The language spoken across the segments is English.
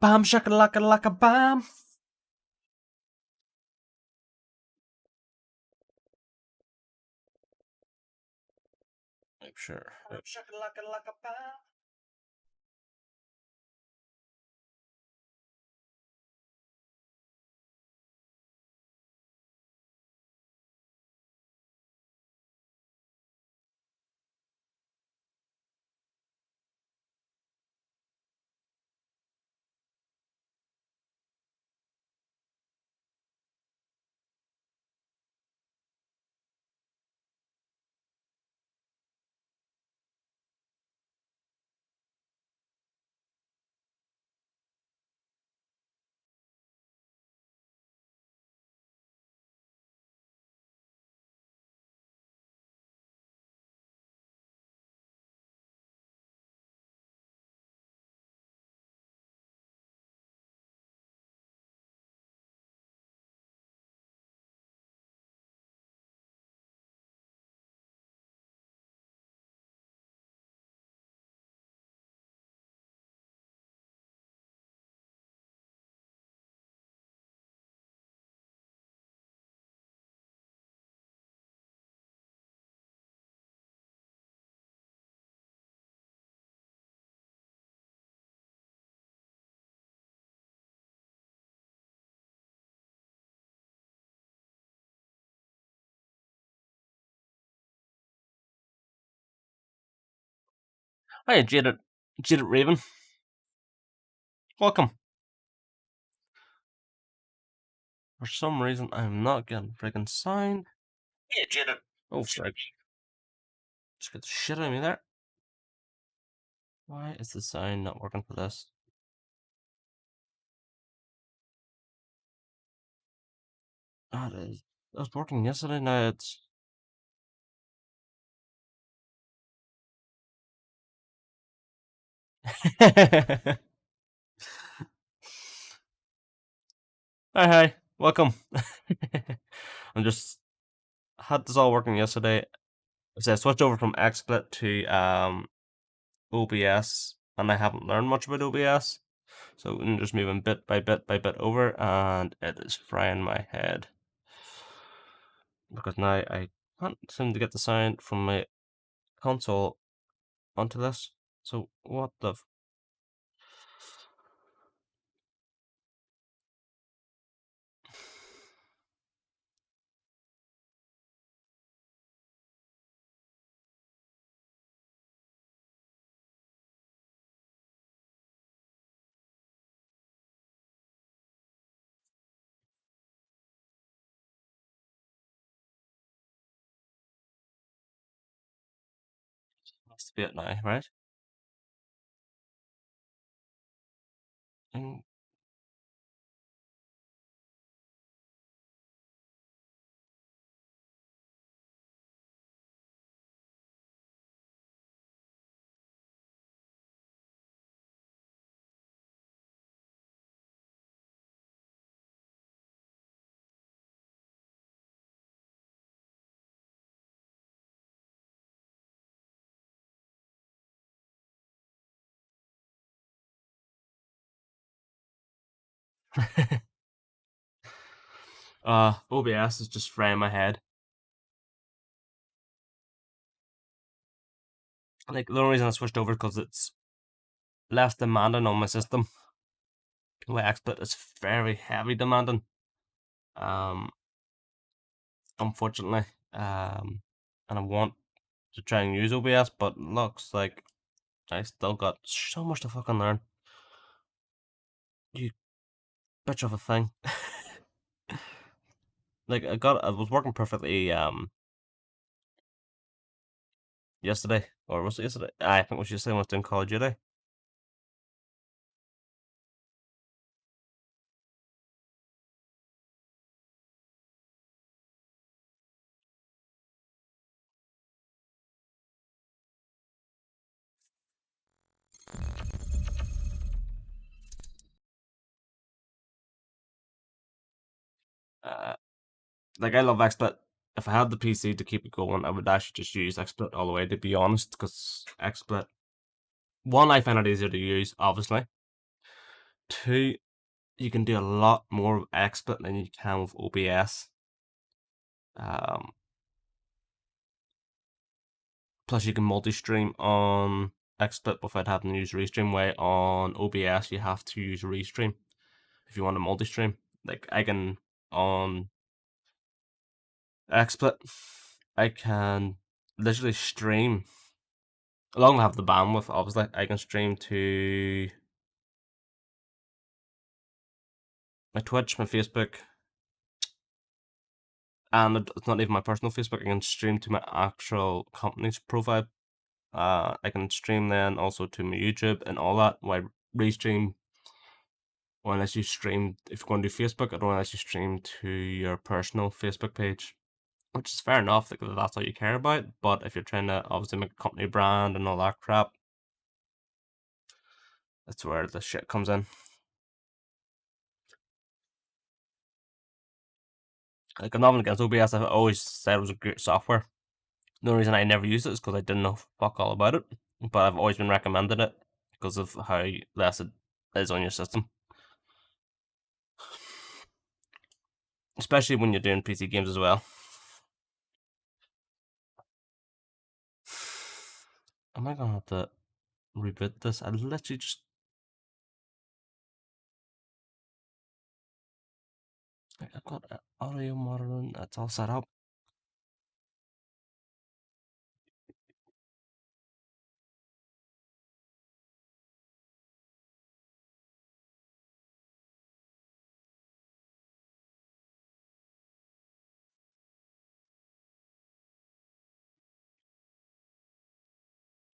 Bam shakalaka laka bam. Sure. Bam shakalaka laka bam. Hi, Jaded Raven. Welcome. For some reason, I'm not getting freaking signed. Hey, Jaded. Oh, sorry. Just get the shit out of me there. Why is the sign not working for this? Oh, it was working yesterday. Now it's. Hi, welcome. I'm just had this all working yesterday. So I switched over from XSplit to OBS, and I haven't learned much about OBS, so I'm just moving bit by bit by bit over, and it is frying my head because now I can't seem to get the sound from my console onto this. So what the? Must be it now, right? And OBS is just frying my head. Like the only reason I switched over because it's less demanding on my system. My XSplit is very heavy demanding. Um, Unfortunately, and I want to try and use OBS, but looks like I still got so much to fucking learn. You bitch of a thing. Like I was working perfectly yesterday, or was it yesterday? I think it was yesterday when I was doing Call of Duty. Uh, like I love XSplit. If I had the PC to keep it going, I would actually just use XSplit all the way. To be honest, because XSplit, one, I find it easier to use, obviously. 2, you can do a lot more with XSplit than you can with OBS. Plus, you can multi-stream on XSplit without having to use Restream. Way on OBS, you have to use Restream if you want to multi-stream. Like I can on XSplit, I can literally stream. As long as I have the bandwidth, obviously, I can stream to my Twitch, my Facebook, and it's not even my personal Facebook. I can stream to my actual company's profile. I can stream then also to my YouTube and all that. Why restream? Or unless you stream, if you're going to do Facebook, I don't unless you stream to your personal Facebook page, which is fair enough. Like that's all you care about. But if you're trying to obviously make a company brand and all that crap, that's where the shit comes in. Like I'm not even against OBS. I've always said it was a great software. The only reason I never used it is because I didn't know fuck all about it. But I've always been recommended it because of how less it is on your system. Especially when you're doing PC games as well. Am I gonna have to reboot this? I literally just... I've got audio monitoring, that's all set up.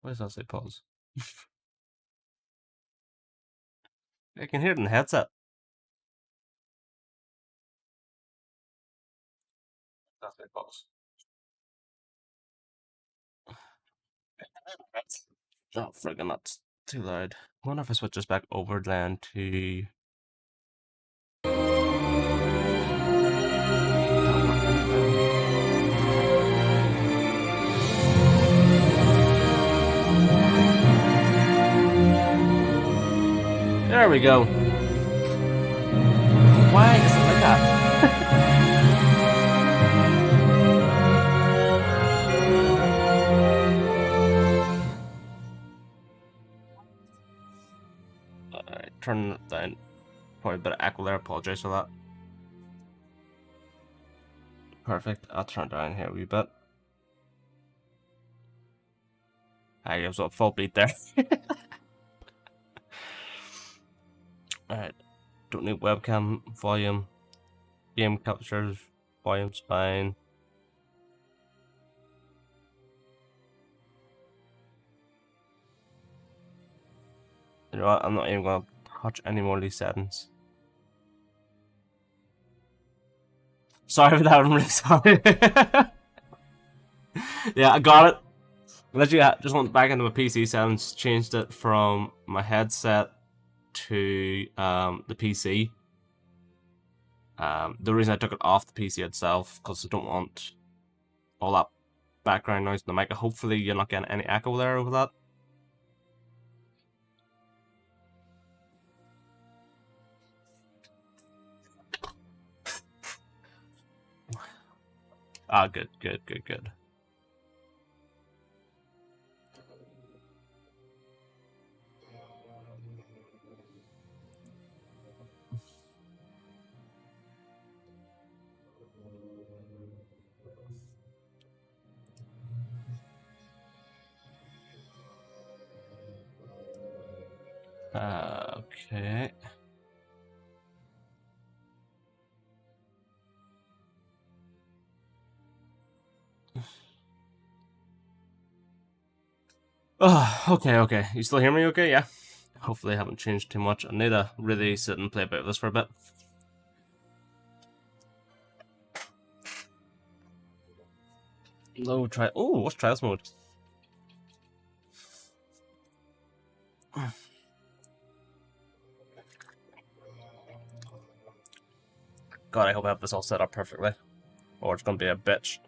Why does that say pause? I can hear it in the headset. That's say pause. Oh, friggin' that's too loud. I wonder if I switch this back over then to... There we go. Why is it like that? Alright, turn it down. Probably a bit of echo there, apologize for that. Perfect, I'll turn it down here a wee bit. I was a full beat there. Alright, don't need webcam volume. Game captures, volume's fine. You know what, I'm not even gonna touch any more of these settings. Sorry for that, I'm really sorry. Yeah, I got it. Literally, I just went back into my PC settings, changed it from my headset to the PC. The reason I took it off the PC itself, because I don't want all that background noise in the mic. Hopefully you're not getting any echo there over that. Ah, good. Okay. Oh, okay. You still hear me okay? Yeah. Hopefully I haven't changed too much. I need to really sit and play about with this for a bit. Low try. Oh, what's trials mode? God, I hope I have this all set up perfectly. Or it's gonna be a bitch.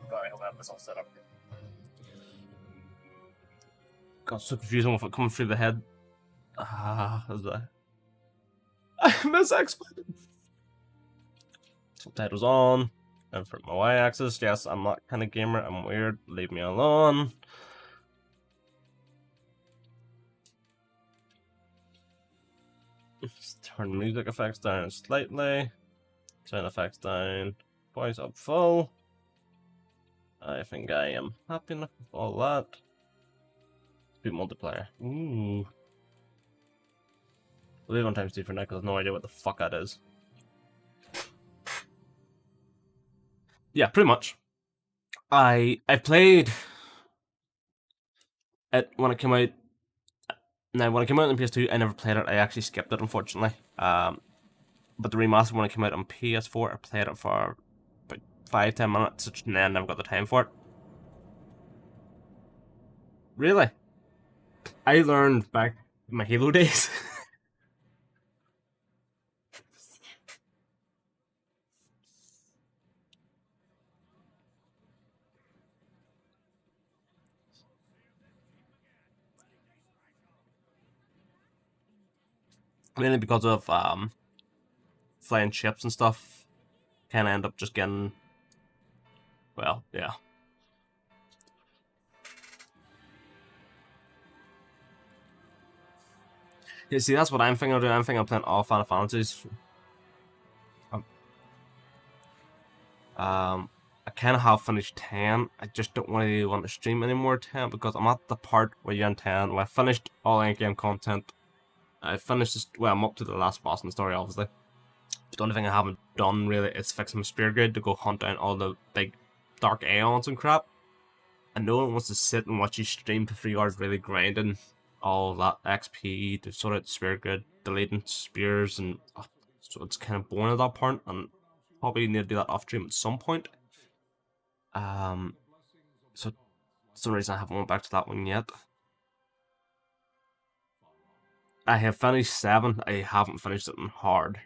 God, I hope I have this all set up. got so confusing with it coming through the head. Is that? I misexplained. Subtitles on. And for my y-axis, yes, I'm not kind of gamer. I'm weird. Leave me alone. Let's turn music effects down slightly. Sound effects down. Voice up full. I think I am happy enough with all that. Speed multiplier. Ooh. Leave on times 2 for now because I have no idea what the fuck that is. Yeah, pretty much. I played it when it came out. Now, when it came out on PS2, I never played it. I actually skipped it, unfortunately. But the remaster, when it came out on PS4, I played it for about 5-10 minutes, and then I never got the time for it. Really? I learned back in my Halo days. Mainly because of flying ships and stuff. Kind of end up just getting, well, yeah. Yeah, see, that's what I'm thinking of doing. I'm thinking of playing all Final Fantasies. I kind of have finished 10. I just don't really want to stream anymore 10 because I'm at the part where you're in 10 where I finished all in-game content. I finished this, well, I'm up to the last boss in the story, obviously. The only thing I haven't done really is fix my spear grid to go hunt down all the big dark aeons and crap. And no one wants to sit and watch you stream for 3 hours really grinding all that XP to sort out the spear grid, deleting spears, and so it's kind of boring at that point, and probably need to do that off stream at some point. So for some reason I haven't went back to that one yet. I have finished 7. I haven't finished it in hard,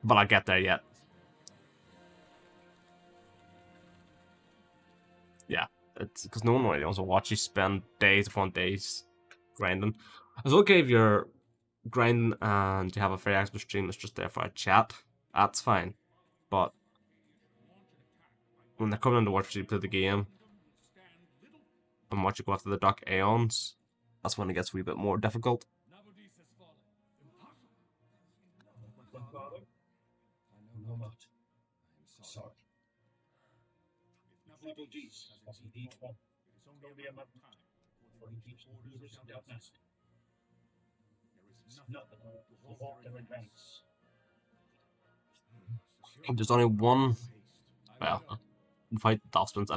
but I'll get there yet. Yeah, it's because no one really wants to watch you spend days upon days grinding. It's okay if you're grinding and you have a free access stream that's just there for a chat. That's fine, but when they're coming in to watch you play the game and watch you go after the dark aeons, that's when it gets a wee bit more difficult. There's only one, well, fight Dolphins.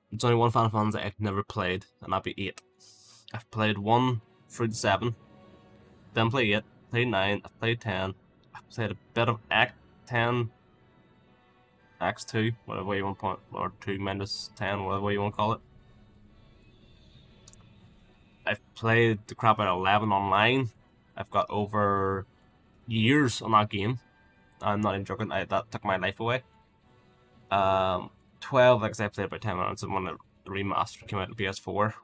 There's only one Final Fantasy I've never played, and that'd be 8. I've played 1 through to 7, then played 8, played 9, I've played 10, I've played a bit of Act 10, X2, whatever you want to point, or 2 minus 10, whatever you want to call it. I've played the crap out of 11 online. I've got over years on that game. I'm not even joking, that took my life away. 12, like I said, I played about 10 minutes, and when the remaster came out on PS4.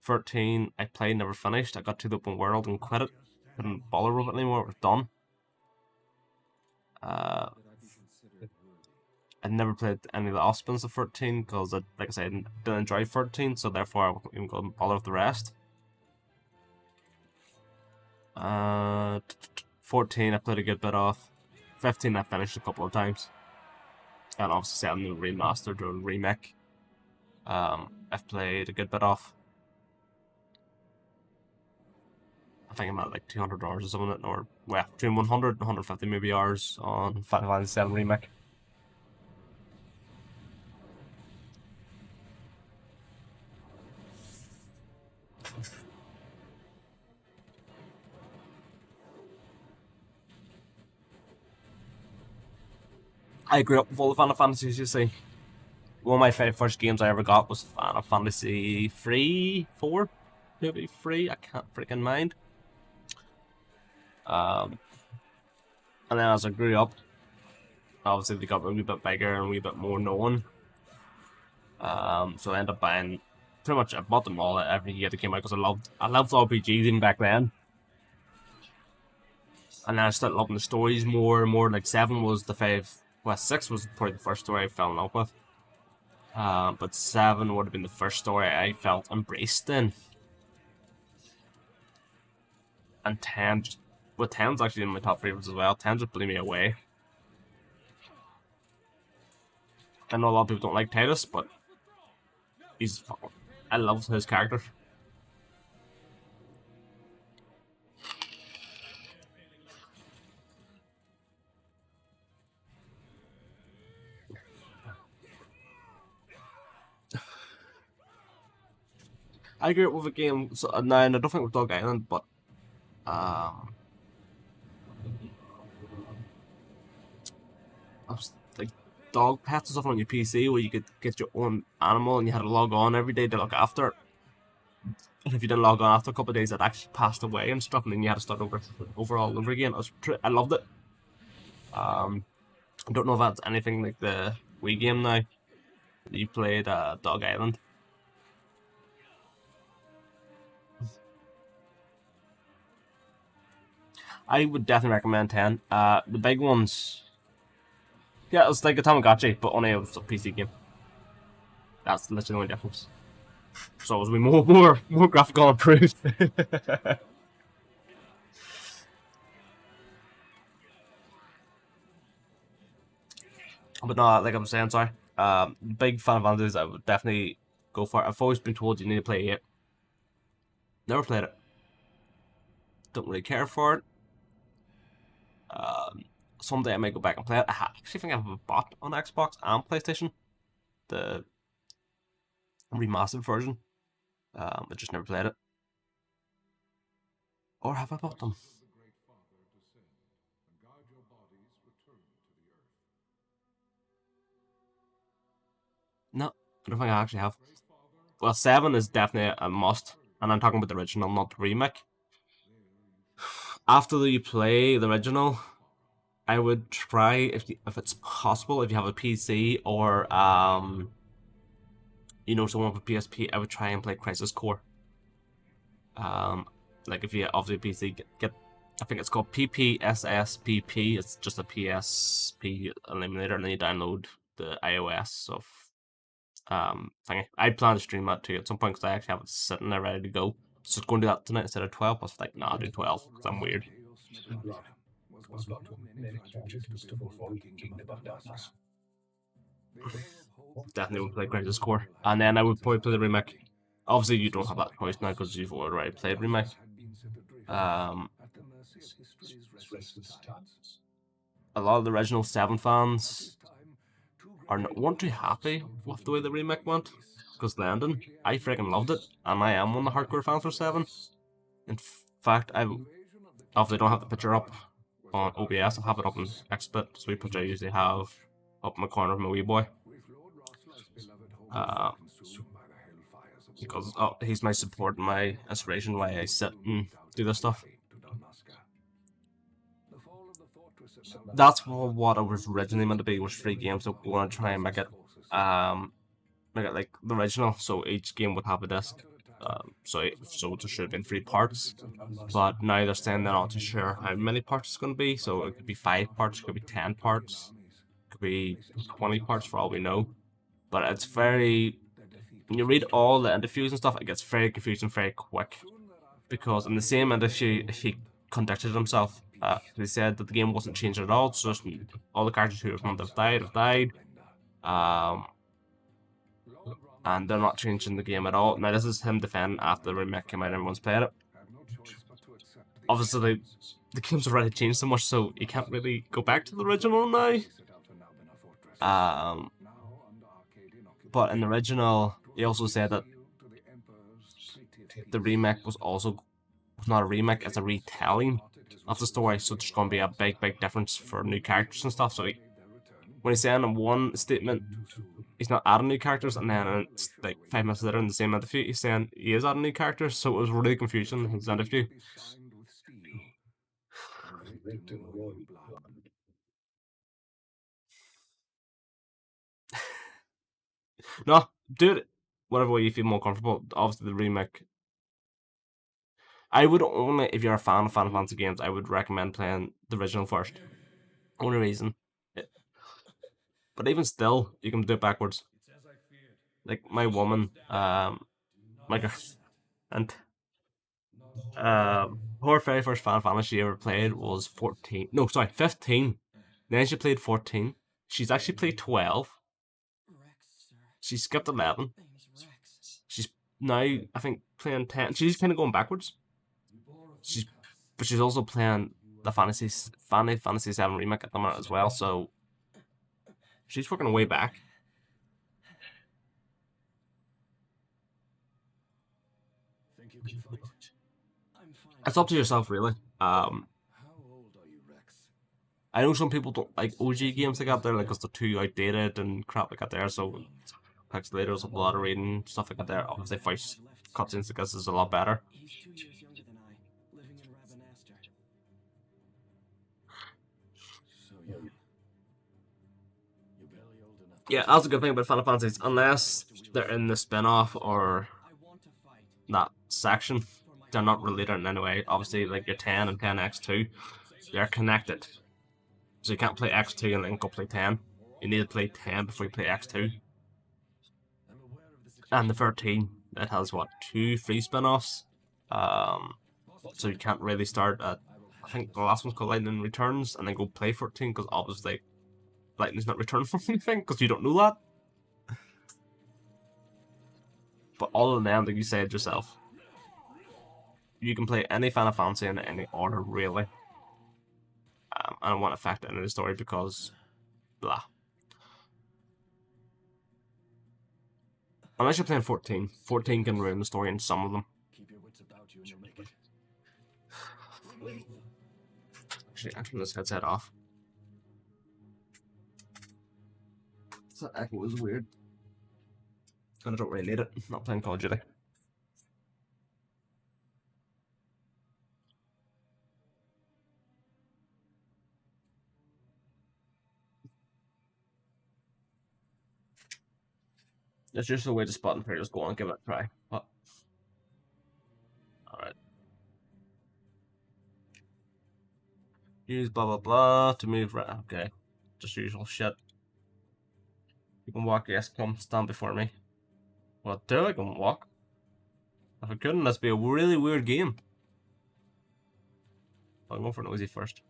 13, I played, never finished. I got to the open world and quit it. Couldn't bother with it anymore, it was done. I never played any of the offspins of 13, because, like I said, I didn't enjoy 13, so therefore I won't even go and bother with the rest. 14, I played a good bit of. 15, I finished a couple of times. And obviously 7, the remastered or remake. I've played a good bit of. I think I'm at like 200 hours or something, or well, between 100 and 150 maybe hours on Final Fantasy 7 Remake. I grew up with all the Final Fantasies, you see. One of my very first games I ever got was Final Fantasy 3, 4, maybe 3, I can't freaking mind. And then as I grew up, obviously they got a wee bit bigger and a wee bit more known. So I ended up buying pretty much, I bought them all every year they came out because I loved RPGs even back then. And then I started loving the stories more and more. Like 7 was the five, well 6 was probably the first story I fell in love with. But 7 would have been the first story I felt embraced in. And 10 just, well 10's actually in my top favorites as well. 10 just blew me away. I know a lot of people don't like Titus, but he's, I love his character. I grew up with a game, so now I don't think with Dog Island, but um, I was like dog pets and stuff on your PC where you could get your own animal and you had to log on every day to look after it. And if you didn't log on after a couple of days, it actually passed away and stuff, and then you had to start all over again. I loved it. I don't know if that's anything like the Wii game now. You played Dog Island. I would definitely recommend 10. The big ones, yeah, it's like a Tamagotchi, but only it was a PC game. That's literally the only difference. So it was more graphical improved. But no, like I'm saying, sorry. Big fan of Andrews, I would definitely go for it. I've always been told you need to play it. Never played it. Don't really care for it. Someday I might go back and play it. I actually think I have a bot on Xbox and PlayStation, the remastered version. I just never played it. Or have I bought them? No, I don't think I actually have. Well, 7 is definitely a must, and I'm talking about the original, not the remake. After you play the original, I would try if it's possible, if you have a PC or someone with PSP, I would try and play Crisis Core. Like if you obviously PC get I think it's called PPSSPP. It's just a PSP eliminator, and then you download the iOS of thingy. I plan to stream that too at some point because I actually have it sitting there ready to go. So it's going to do that tonight instead of 12. I was like, nah, I'll do 12 because I'm weird. Definitely would play Crisis Core, and then I would probably play the remake. Obviously, you don't have that choice now because you've already played remake. Um, a lot of the original 7 fans weren't too happy with the way the remake went. Because Landon, I freaking loved it, and I am one of the hardcore fans for 7. In fact, I obviously don't have the picture up on OBS, I have it up in XSplit, sweet which I usually have up in the corner of my wee boy. Uh, because he's my support and my inspiration why I sit and do this stuff. That's what it was originally meant to be, was 3 games, so we want to try and make it like the original, so each game would have a disc. So it should have been 3 parts, but now they're saying they're not too sure how many parts it's going to be, so it could be 5 parts, it could be 10 parts, it could be 20 parts for all we know. But it's very, when you read all the interviews and stuff, it gets very confusing very quick. Because in the same interview, he contradicted himself. He said that the game wasn't changing at all, it's just all the characters who have died. Um, and they're not changing the game at all. Now, this is him defending after the remake came out and everyone's played it. Obviously, the game's already changed so much, so you can't really go back to the original now. But in the original, he also said that the remake was not a remake, it's a retelling of the story, so there's going to be a big difference for new characters and stuff. So when he's saying in one statement he's not adding new characters, and then it's like 5 minutes later in the same interview he's saying he is adding new characters, so it was really confusing in his interview. No, Do it whatever way you feel more comfortable. Obviously, the remake. I would only, if you're a fan of Final Fantasy games, I would recommend playing the original Can you first. hear me? Only reason. But even still, you can do it backwards. It's as I feared. Like The my system is woman, down. Do my not girl, do that. and Not all is brave. her very first Final Fantasy she ever played was 14. No, sorry, 15. Then she played 14. She's actually played 12. Rex, sir. She skipped 11. Name's Rex. She's now, I think, playing 10. She's kind of going backwards. You bore a few She's, cuts. but she's also playing the Final Fantasy 7 remake at the moment as well. So she's working her way back. Think you can fight? I'm fine. It's up to yourself, really. How old are you, Rex? I know some people don't like OG games like that there, like, because they're too outdated and crap like that there. So pixelators, a lot of reading, stuff like that there. Obviously, voice cutscenes, I guess, is a lot better. He's 2 years younger than I, living in Rabanastre. So young. You're barely old enough. Yeah, that's a good thing about Final Fantasies. Unless they're in the spin-off or I want to fight. that section, they're not related in any way. Obviously, like your 10 and 10x2, they're connected. So you can't play X2 and then go play 10. You need to play 10 before you play X2. I'm aware of the situation. And the 13, it has what, 2 free spin-offs. So you can't really start at, I think the last one's called Lightning Returns, and then go play 14, because obviously Lightning's not returned from anything, because you don't know that. But all of them, like you said yourself, you can play any Final Fantasy in any order, really. I don't want to factor into the story because, blah. Unless you're playing 14. 14 can ruin the story in some of them. Keep your wits about you and you'll make it. Actually, I turn this headset off. That echo was weird. And I don't really need it. I'm not playing Call of Duty. It's just a way to spot and pray. Just go on and give it a try. But alright. Use blah blah blah to move right. Okay. Just usual shit. You can walk, yes, come stand before me. Well, do I can walk? If I couldn't, this would be a really weird game. I'll go for Noisy first.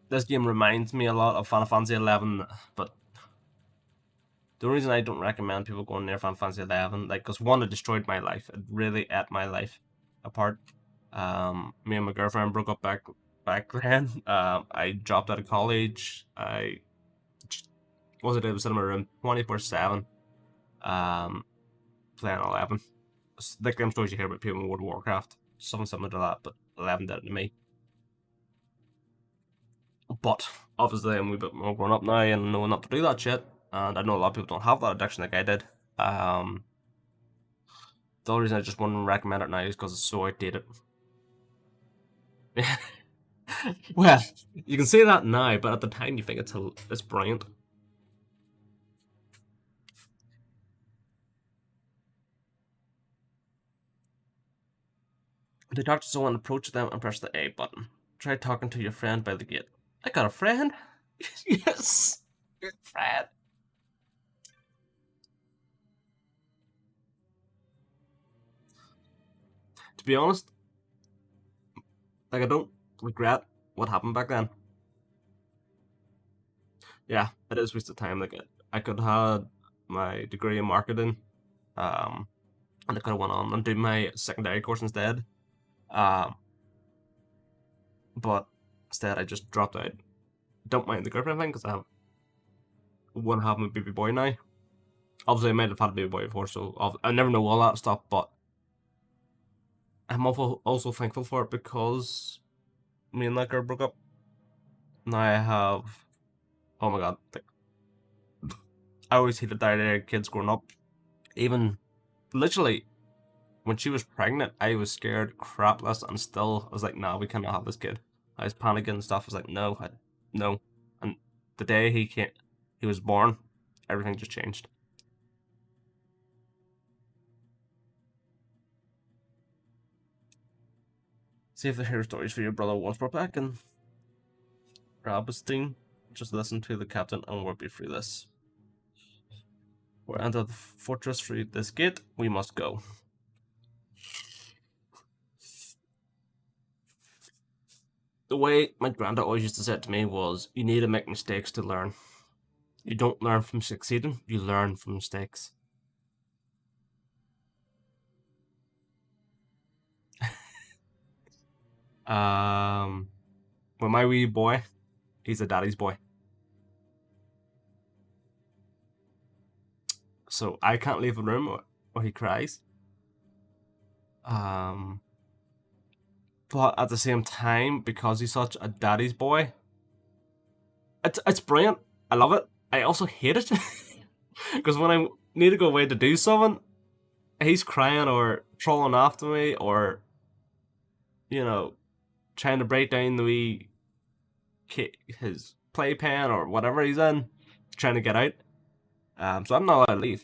This game reminds me a lot of Final Fantasy 11, but the reason I don't recommend people going near Final Fantasy 11, like, because one, it destroyed my life. It really ate my life apart. Me and my girlfriend broke up back then. I dropped out of college. I was it was in my room 24/7, playing 11. Like them stories you hear about people in World of Warcraft, something similar to that, but 11 did it to me. But obviously, I'm a wee bit more grown up now and know not to do that shit. And I know a lot of people don't have that addiction like I did. The only reason I just wouldn't recommend it now is because it's so outdated. Well, you can say that now, but at the time you think it's brilliant. They talk to someone, approach them, and press the A button. Try talking to your friend by the gate. I got a friend? Yes! Good friend. To be honest, like, I don't regret what happened back then. Yeah, it is a waste of time. Like, I could have had my degree in marketing, and I could have went on and do my secondary course instead. But instead I just dropped out. Don't mind the girlfriend thing because I want to have my baby boy now. Obviously, I might have had a baby boy before, so I never know all that stuff. But I'm also thankful for it because me and that girl broke up. Now I have, oh my god, like, I always hated that idea of kids growing up. Even literally when she was pregnant, I was scared crapless, and still I was like, nah, we cannot have this kid. I was panicking and stuff. I was like, no, no. And the day he was born, everything just changed. See if the hero stories for your brother was brought back and Rabinstein. Just listen to the captain and we'll be through this. We're under the fortress through this gate. We must go. The way my granddad always used to say it to me was, you need to make mistakes to learn. You don't learn from succeeding, you learn from mistakes. Well, my wee boy, he's a daddy's boy. So I can't leave a room or he cries. But at the same time, because he's such a daddy's boy, it's brilliant. I love it. I also hate it. Because when I need to go away to do something, he's crying or trolling after me or, trying to break down the wee his playpen or whatever he's in, trying to get out. So I'm not allowed to leave.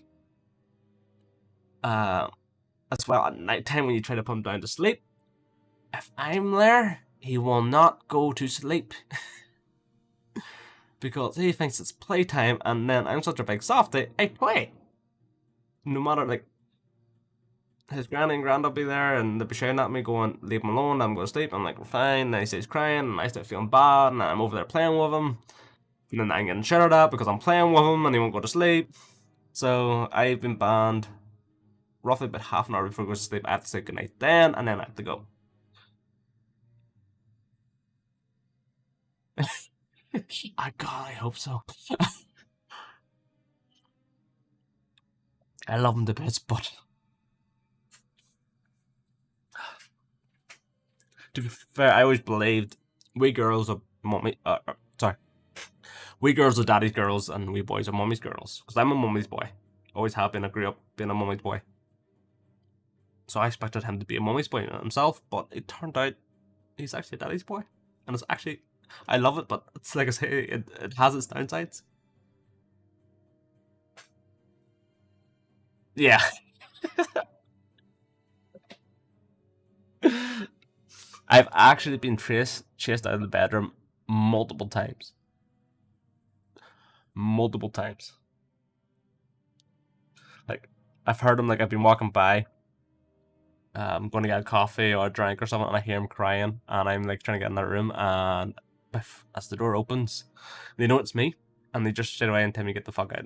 As well, at night time when you try to put him down to sleep, if I'm there, he will not go to sleep. Because he thinks it's playtime, and then I'm such a big softy, I play. No matter, like, his granny and grand will be there, and they'll be shouting at me, going, leave him alone, I'm going to sleep. I'm like, we're fine. And then he starts crying, and I start feeling bad, and I'm over there playing with him. And then I'm getting shouted at because I'm playing with him, and he won't go to sleep. So I've been banned roughly about half an hour before he goes to sleep. I have to say goodnight then, and then I have to go. I hope so. I love him to bits, but to be fair, I always believed we girls are mommy. We girls are daddy's girls, and we boys are mommy's girls. Because I'm a mommy's boy. Always have been. I grew up being a mommy's boy. So I expected him to be a mommy's boy himself, but it turned out he's actually a daddy's boy, and it's actually I love it. But it's like I say, it has its downsides. Yeah. I've actually been chased out of the bedroom multiple times. Multiple times. Like, I've heard him, like, I've been walking by, I'm going to get a coffee or a drink or something, and I hear him crying, and I'm, like, trying to get in that room, and as the door opens, they know it's me, and they just straight away and tell me to get the fuck out.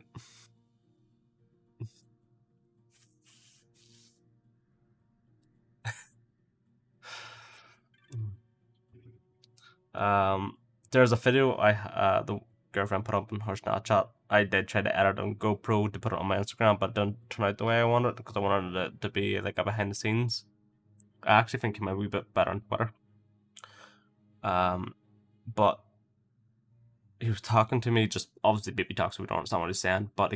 There's a video the girlfriend put up on her Snapchat. I did try to edit on GoPro to put it on my Instagram, but it didn't turn out the way I wanted because I wanted it to be like a behind the scenes. I actually think it might be a bit better on Twitter. But he was talking to me, just obviously baby talk, so we don't understand what he's saying. But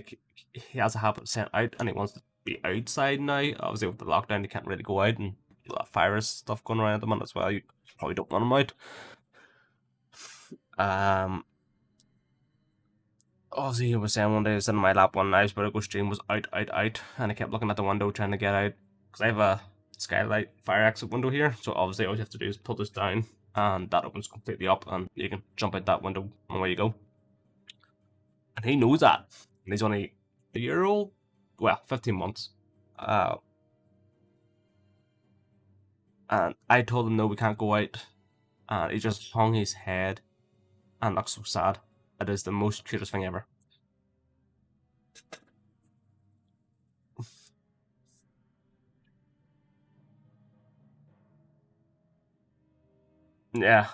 he has a habit of saying out, and he wants to be outside now. Obviously with the lockdown, he can't really go out, and virus stuff going around at the moment as well. You probably don't want him out. Obviously, he was saying one day he was sitting in my lap one night, his vertigo stream was out, and I kept looking at the window trying to get out because I have a skylight fire exit window here. So obviously, all you have to do is pull this down, and that opens completely up, and you can jump out that window, and away you go. And he knows that, and he's only a year old, well, 15 months. And I told him no, we can't go out, and he just hung his head and looked so sad. It is the most cutest thing ever. Yeah.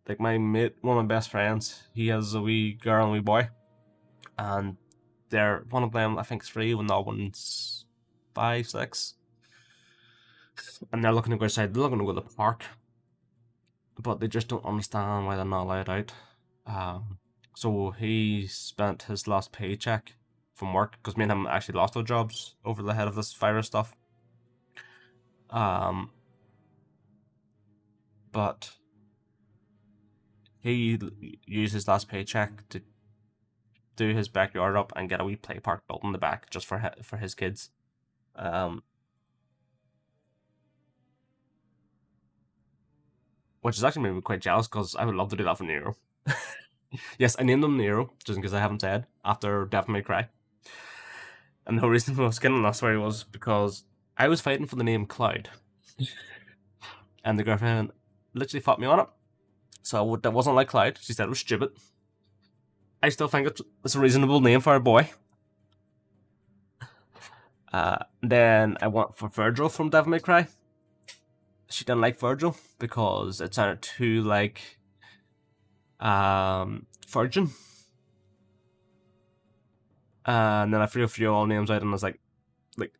Like my mate, one of my best friends, he has a wee girl and a wee boy. And they're, one of them, I think 3, when the other one's 5, 6. And they're looking to go outside, they're looking to go to the park. But they just don't understand why they're not allowed out. So he spent his last paycheck from work, because me and him actually lost our jobs over the head of this virus stuff. But he used his last paycheck to do his backyard up and get a wee play park built in the back just for his kids. Which is actually made me quite jealous because I would love to do that for Nero. Yes, I named him Nero, just in case I haven't said, after Devil May Cry. And the whole reason I was getting that story was because I was fighting for the name Cloud. And the girlfriend literally fought me on it. So that wasn't like Cloud. She said it was stupid. I still think it's a reasonable name for a boy. Then I went for Virgil from Devil May Cry. She didn't like Virgil because it sounded too like Virgin. And then I threw a few all names out and I was like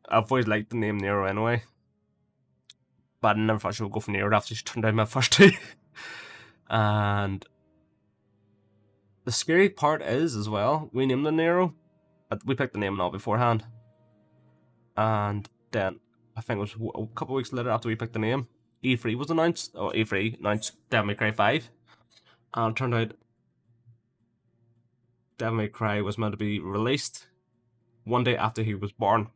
I've always liked the name Nero anyway. But I never thought she would go for Nero after she turned down my first two. And the scary part is as well, we named the Nero. We picked the name and all beforehand. And then I think it was a couple of weeks later after we picked the name, E3 was announced. Or E3 announced Devil May Cry 5. And it turned out Devil May Cry was meant to be released one day after he was born.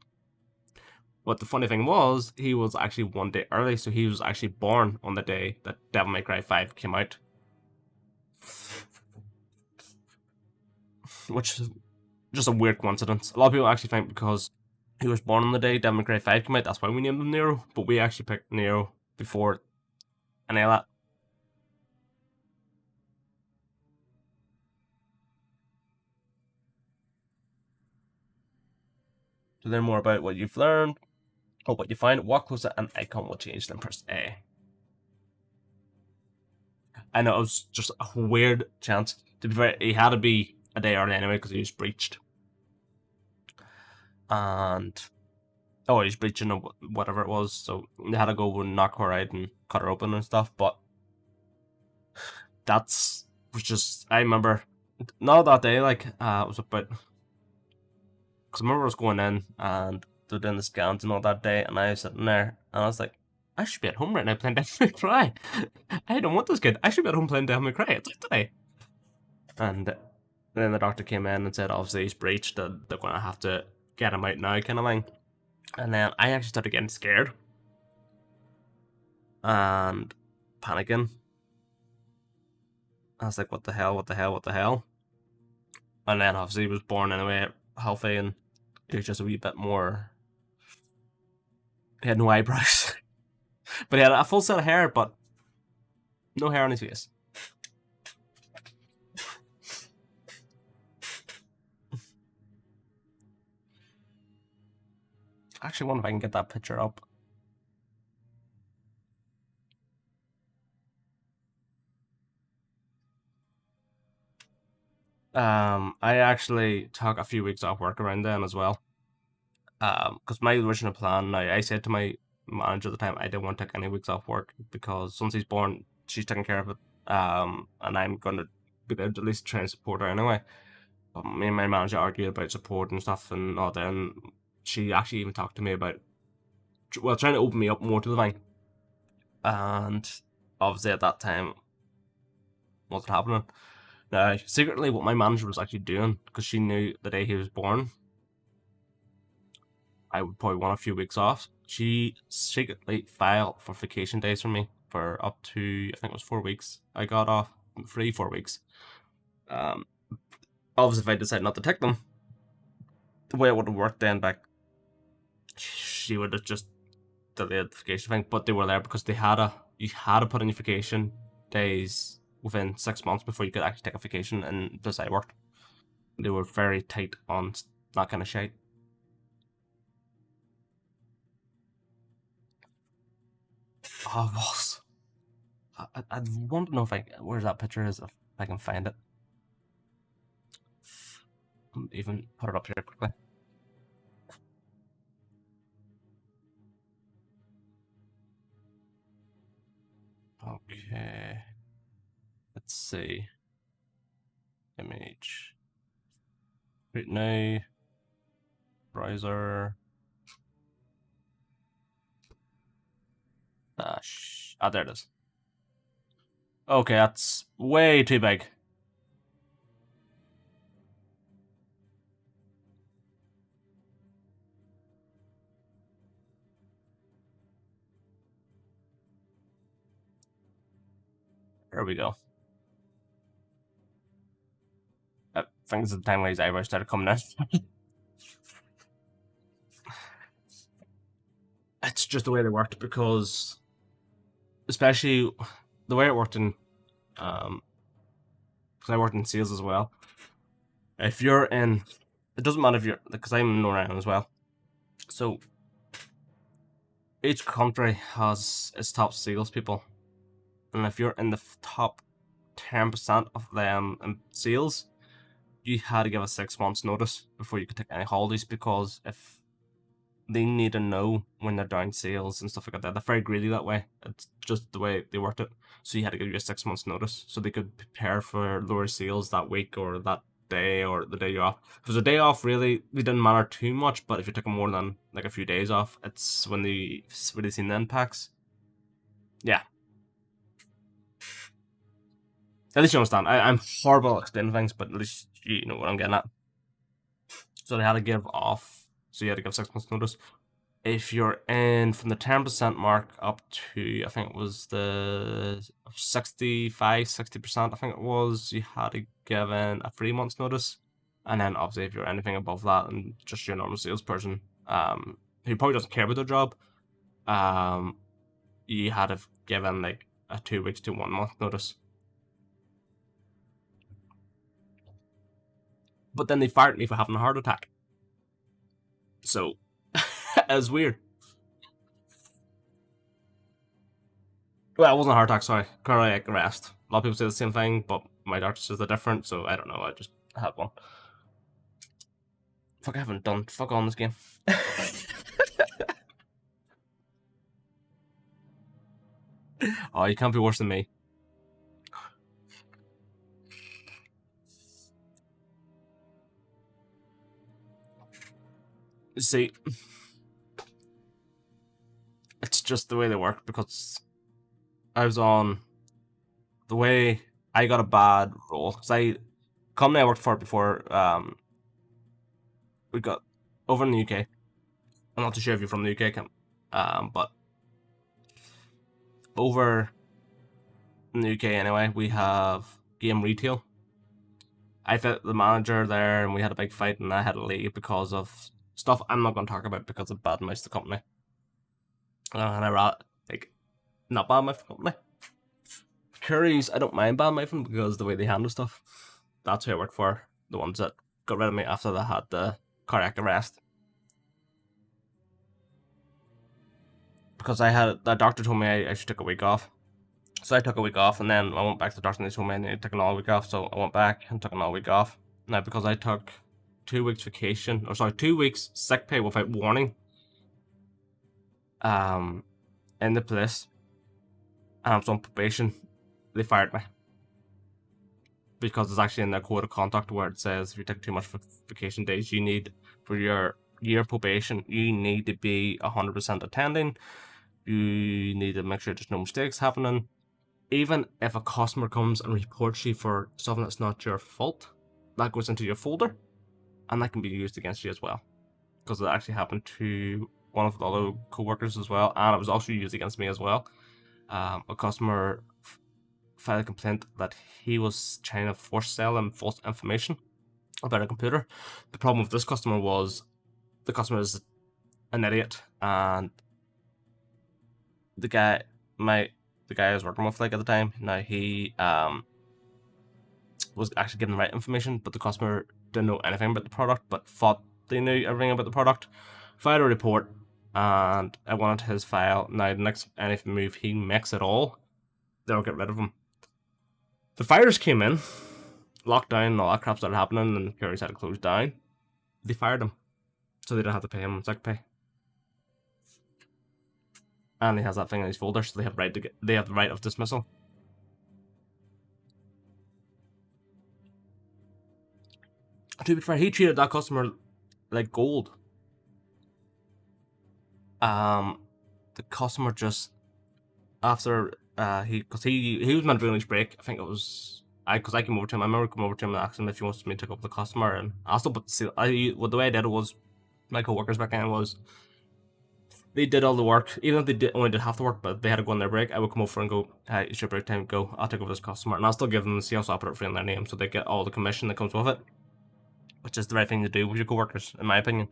But the funny thing was, he was actually one day early, so he was actually born on the day that Devil May Cry 5 came out. Which is just a weird coincidence. A lot of people actually think because he was born on the day Devil May Cry 5 came out, that's why we named him Nero, but we actually picked Nero before any of that. To learn more about what you've learned, or what you find, walk closer and icon will change, then press A. I know it was just a weird chance. To be fair, he had to be a day early anyway because he was breached. And he was breaching or whatever it was, so they had to go and knock her out and cut her open and stuff. But was just, I remember not that day, like it was about, because I remember I was going in and they're doing the scans and all that day, and I was sitting there and I was like, I should be at home right now playing Devil May Cry. I don't want this kid. I should be at home playing Devil May Cry. It's like today. And then the doctor came in and said, obviously he's breached, that they're going to have to get him out now, kind of thing. And then I actually started getting scared and panicking. I was like, what the hell, what the hell, what the hell? And then obviously he was born anyway, healthy, and he was just a wee bit more. He had no eyebrows. But he had a full set of hair, but no hair on his face. I actually wonder if I can get that picture up. I actually took a few weeks off work around then as well. Because my original plan, I said to my manager at the time, I didn't want to take any weeks off work because once he's born, she's taking care of it. And I'm going to be there to at least try and support her anyway. But me and my manager argued about support and stuff and all that, and she actually even talked to me about, well, trying to open me up more to the thing. And obviously at that time, wasn't happening. Now, secretly, what my manager was actually doing, because she knew the day he was born, I would probably want a few weeks off. She secretly filed for vacation days for me for up to, I think it was 4 weeks. I got off 4 weeks. Obviously, if I decide not to take them, the way it would have worked then back, she would have just delayed the vacation thing. But they were there because you had to put in your vacation days within 6 months before you could actually take a vacation, and this I worked. They were very tight on that kind of shit. Oh, it was. I want to know where that picture is, if I can find it. I'll even put it up here quickly. Okay. Let's see. Image. Right now. Browser. There it is. Okay, that's way too big. There we go. I think it's the time when his eyebrows started coming in. It's just the way they worked because, especially the way it worked in, because I worked in sales as well. If you're in, it doesn't matter if you're, because I'm in Northern Ireland as well. So each country has its top salespeople, and if you're in the top 10% of them in sales, you had to give a 6 months notice before you could take any holidays, because if they need to know when they're down sales and stuff like that. They're very greedy that way. It's just the way they worked it. So you had to give you a 6 months notice so they could prepare for lower sales that week or that day or the day you're off. If it was a day off, really, it didn't matter too much. But if you took more than like a few days off, it's when they really seen the impacts. Yeah. At least you understand. I'm horrible at explaining things, but at least you know what I'm getting at. So they had to give off. So you had to give 6 months notice. If you're in from the 10% mark up to, I think it was the 60%, I think it was, you had to give in a 3 months notice. And then obviously if you're anything above that and just your normal salesperson, who probably doesn't care about their job, you had to give in like a 2 weeks to 1 month notice. But then they fired me for having a heart attack. So it was weird. Well, it wasn't a heart attack, sorry. Cardiac arrest. A lot of people say the same thing, but my doctor says they're different, so I don't know. I just had one. Fuck, I haven't done fuck on this game. Oh, you can't be worse than me. See, it's just the way they work, because I was on the way I got a bad role, because company I worked for before, we got over in the UK. I'm not too sure if you're from the UK, but over in the UK anyway, we have game retail. I fit the manager there, and we had a big fight, and I had to leave because of stuff I'm not going to talk about because of bad mouth the company. And I rather like not bad mouth the company. Curry's, I don't mind bad mouthing because the way they handle stuff. That's who I work for. The ones that got rid of me after they had the cardiac arrest. Because the doctor told me I should take a week off. So I took a week off, and then I went back to the doctor and they told me I needed to take another week off. So I went back and took another week off. Now, because I took 2 weeks vacation, 2 weeks sick pay without warning, in the place, and I was on probation, they fired me. Because it's actually in their code of conduct where it says if you take too much vacation days, you need, for your year probation, you need to be 100% attending. You need to make sure there's no mistakes happening. Even if a customer comes and reports you for something that's not your fault, that goes into your folder, and that can be used against you as well. Because it actually happened to one of the other co-workers as well, and it was also used against me as well. A customer filed a complaint that he was trying to force sell them false information about a computer. The problem with this customer was the customer is an idiot, and the guy I was working with, like, at the time, now he was actually given the right information, but the customer didn't know anything about the product, but thought they knew everything about the product. Filed a report, and I wanted his file. Now, the next any move he makes at all, they'll get rid of him. The fires came in, lockdown and all that crap started happening, and Curry's had to close down. They fired him, so they didn't have to pay him sick pay. And he has that thing in his folder, so they have the right of dismissal. To be fair, he treated that customer like gold. The customer just, after he was meant to be on his break. I think it was because I came over to him. I remember coming over to him and asking him if he wants me to take up the customer, and I still put the seal. The way I did it was my co-workers back then was they did all the work, even if they only did half the work, but they had to go on their break. I would come over and go, "Hey, it's your break time. Go. I'll take over this customer," and I'll still give them the sales operator free on their name, so they get all the commission that comes with it, which is the right thing to do with your co-workers, in my opinion.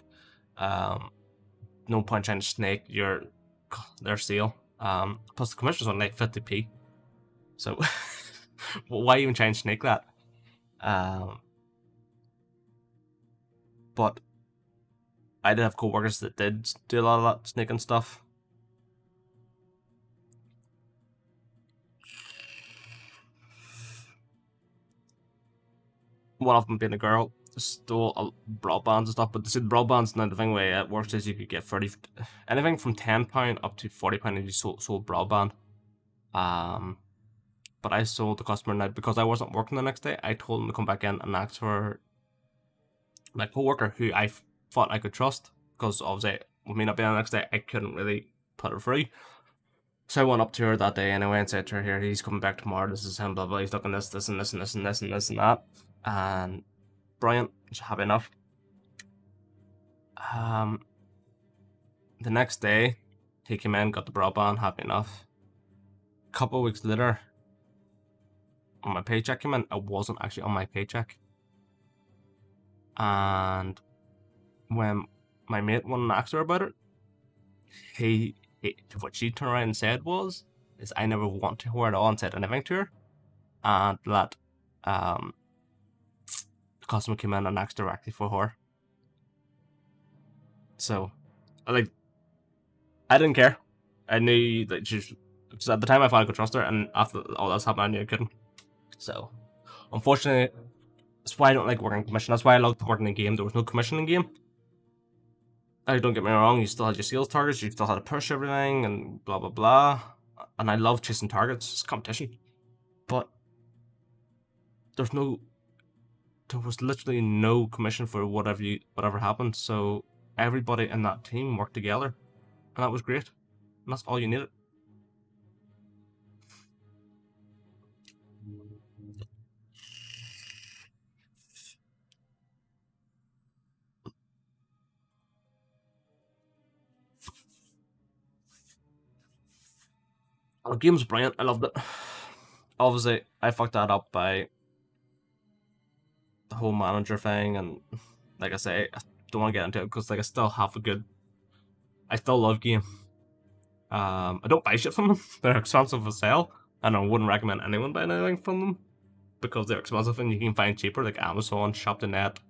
No point trying to snake their sale. Plus the commission's on like 50p, so why even try and snake that? But I did have co-workers that did do a lot of that snaking stuff. One of them being a girl stole broadbands and stuff, but the broadbands now the thing where it works is you could get anything from £10 up to £40 if you sold broadband. But I sold the customer now because I wasn't working the next day. I told him to come back in and ask for my co-worker who I thought I could trust, because obviously with me not being the next day I couldn't really put her free. So I went up to her that day anyway and said to her, "Here, he's coming back tomorrow, this is him, blah blah, he's looking this and this and this and this and this and that." And brilliant, just happy enough. The next day he came in, got the broadband, happy enough. A couple of weeks later, on my paycheck came in, it wasn't actually on my paycheck. And when my mate went and asked her about it, what she turned around and said is I never went to her at all and said anything to her, and that the customer came in and asked directly for her. So, like, I didn't care. I knew that because at the time I thought I could trust her, and after all that's happened, I knew I couldn't. So, unfortunately, that's why I don't like working commission. That's why I loved working in game. There was no commission in game. Don't get me wrong, you still had your sales targets, you still had to push everything, and blah blah blah. And I love chasing targets, it's competition. But there was literally no commission for whatever happened. So everybody in that team worked together, and that was great. And that's all you needed. The game was brilliant. I loved it. Obviously, I fucked that up by the whole manager thing, and like I say, I don't want to get into it because like I still love game. I don't buy shit from them. They're expensive to sell, and I wouldn't recommend anyone buying anything from them because they're expensive and you can find cheaper, like Amazon, Shop.net,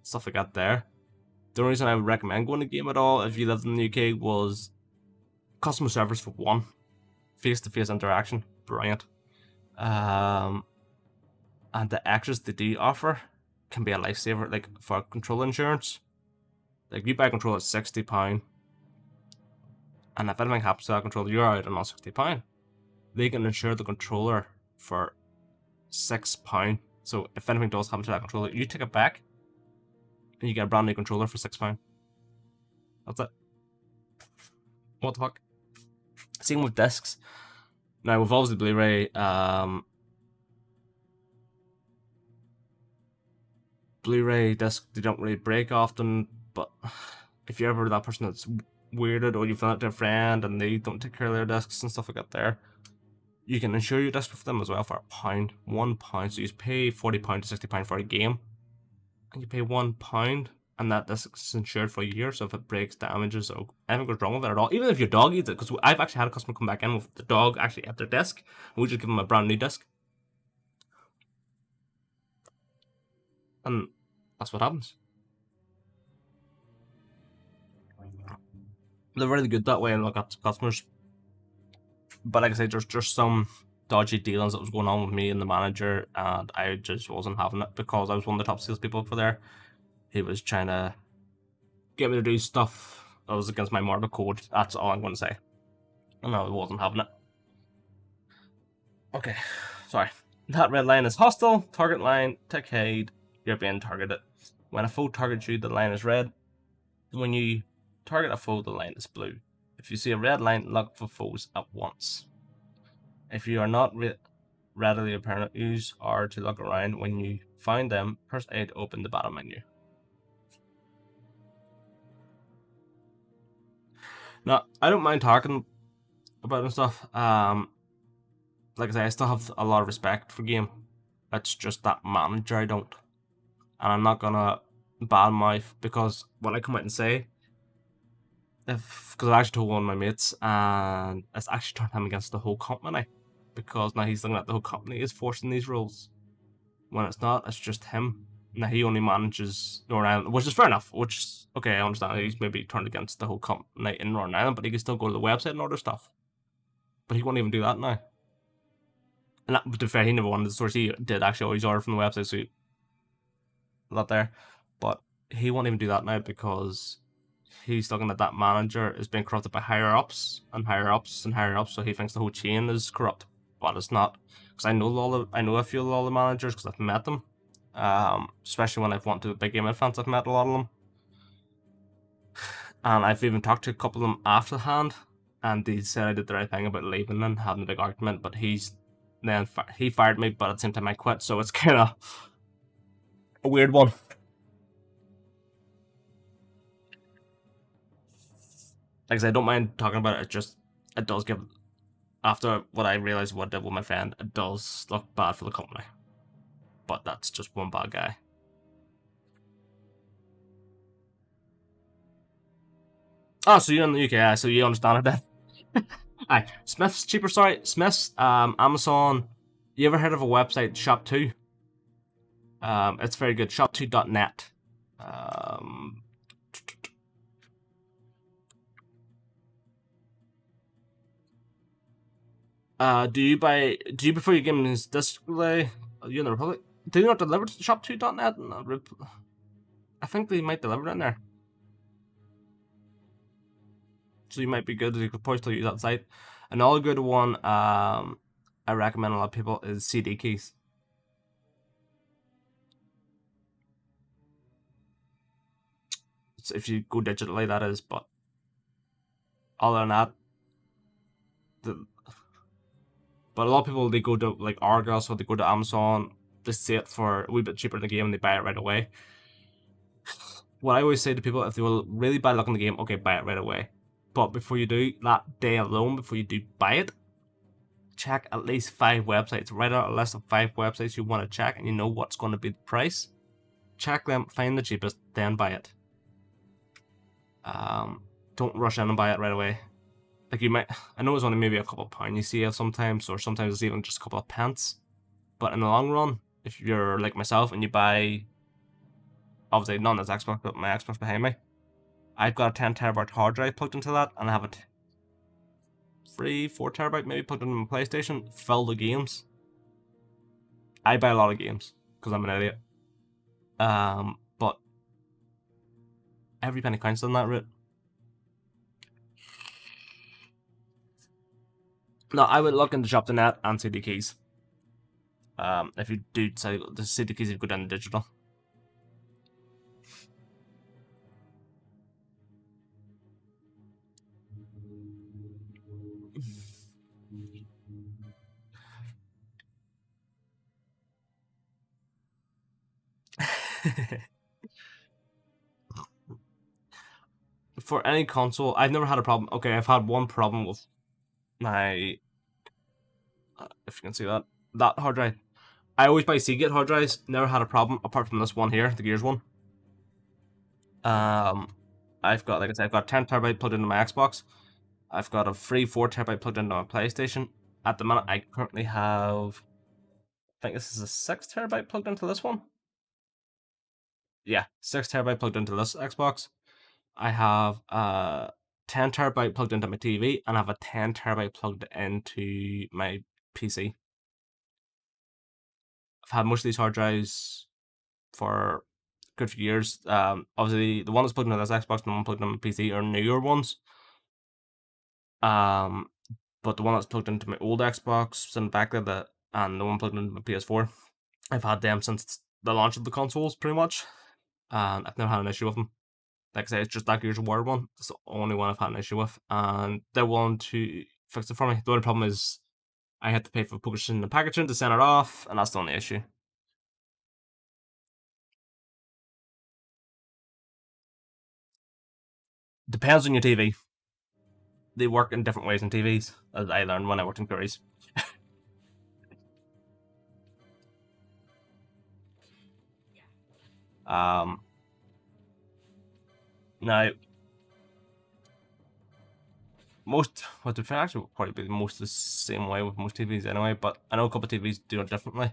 stuff like that there. The only reason I would recommend going to game at all if you lived in the UK was customer service for one, face-to-face interaction, brilliant. And the extras they do offer can be a lifesaver, like for control insurance. Like you buy a controller at £60, and if anything happens to that controller, you're out on £60. They can insure the controller for £6. So if anything does happen to that controller, you take it back, and you get a brand new controller for £6. That's it. What the fuck? Same with discs. Now with obviously Blu-ray, Blu-ray discs, they don't really break often, but if you're ever that person that's weirded or you've done it to a friend and they don't take care of their discs and stuff like that there, you can insure your disc with them as well for £1. So you pay £40 to £60 for a game, and you pay £1, and that disc is insured for a year. So if it breaks, damages, or anything goes wrong with it at all, even if your dog eats it, because I've actually had a customer come back in with the dog actually at their disc, and we just give them a brand new disc. And that's what happens. They're really good that way and look after customers. But like I said, there's just some dodgy dealings that was going on with me and the manager, and I just wasn't having it because I was one of the top salespeople for there. He was trying to get me to do stuff that was against my mortal code. That's all I'm going to say. And I wasn't having it. Okay, sorry. That red line is hostile. Target line, tick hide. You're being targeted. When a foe targets you, the line is red. When you target a foe, the line is blue. If you see a red line, look for foes at once. If you are not readily apparent, use R to look around. When you find them, press A to open the battle menu. Now, I don't mind talking about and stuff. Like I say, I still have a lot of respect for game. It's just that manager I don't. And I'm not gonna badmouth because when I come out and say, because I actually told one of my mates, and it's actually turned him against the whole company. Because now he's looking at the whole company is forcing these rules. When it's not, it's just him. Now he only manages Northern Ireland, which is fair enough. Which is okay, I understand he's maybe turned against the whole company in Northern Ireland, but he can still go to the website and order stuff. But he won't even do that now. And that, to be fair, he never wanted the source. He did actually always order from the website, so that there. But he won't even do that now because he's looking at that manager is being corrupted by higher ups and higher ups and higher ups. So he thinks the whole chain is corrupt, but it's not. Because I know a few of all the managers because I've met them. Especially when I've went to the big game events, I've met a lot of them. And I've even talked to a couple of them after the hand, and they said I did the right thing about leaving and having a big argument. But he fired me, but at the same time I quit, so it's kind of a weird one. Like I said, I don't mind talking about it. It does give, after what I realized what I did with my friend, it does look bad for the company. But that's just one bad guy. Oh, so you're in the UK, so you understand it then. Aye, Smith's cheaper. Sorry, Smith's. Amazon. You ever heard of a website, Shop2? It's very good. Shop2.net. Do you prefer your games display? Are you in the Republic? Do you not deliver to Shop2.net? I think they might deliver it in there. So you might be good. You could probably still use that site. Another good one I recommend a lot of people is CD keys. So if you go digitally, that is. But other than that, but a lot of people, they go to like Argos or they go to Amazon. They see it for a wee bit cheaper in the game and they buy it right away. What I always say to people, if they will really buy luck in the game, okay, buy it right away. But before you do, that day alone, before you do buy it, check at least 5 websites. Write out a list of 5 websites you want to check and you know what's going to be the price. Check them, find the cheapest, then buy it. Don't rush in and buy it right away. Like you might, I know it's only maybe a couple of pounds you see it sometimes, or sometimes it's even just a couple of pence. But in the long run, if you're like myself and you buy, obviously not this Xbox, but my Xbox behind me, I've got a 10 terabyte hard drive plugged into that, and I have a 4 terabyte maybe plugged into my PlayStation, filled with games. I buy a lot of games because I'm an idiot. But every penny counts on that route. No, I would look into Shop.net and CD keys. If you do decide the CD keys, you go down to digital. For any console, I've never had a problem. Okay, I've had one problem with my, if you can see that hard drive. I always buy Seagate hard drives. Never had a problem apart from this one here, the Gears one. I've got, like I said, I've got 10 terabyte plugged into my Xbox. I've got a free 4 terabyte plugged into my PlayStation. At the minute, I currently have, I think this is a 6 terabyte plugged into this one. Yeah, 6 terabyte plugged into this Xbox. I have 10 terabyte plugged into my TV, and I have a 10 terabyte plugged into my PC. I've had most of these hard drives for a good few years. Obviously, the one that's plugged into this Xbox and the one plugged into my PC are newer ones. But the one that's plugged into my old Xbox and back there, and the one plugged into my PS4, I've had them since the launch of the consoles, pretty much, and I've never had an issue with them. Like I say, it's just that Gears of War one. It's the only one I've had an issue with, and they're willing to fix it for me. The only problem is I had to pay for publishing and packaging to send it off, and that's the only issue. Depends on your TV. They work in different ways in TVs, as I learned when I worked in Curry's. Now, well, the actually will probably be most the same way with most TVs anyway, but I know a couple of TVs do it differently.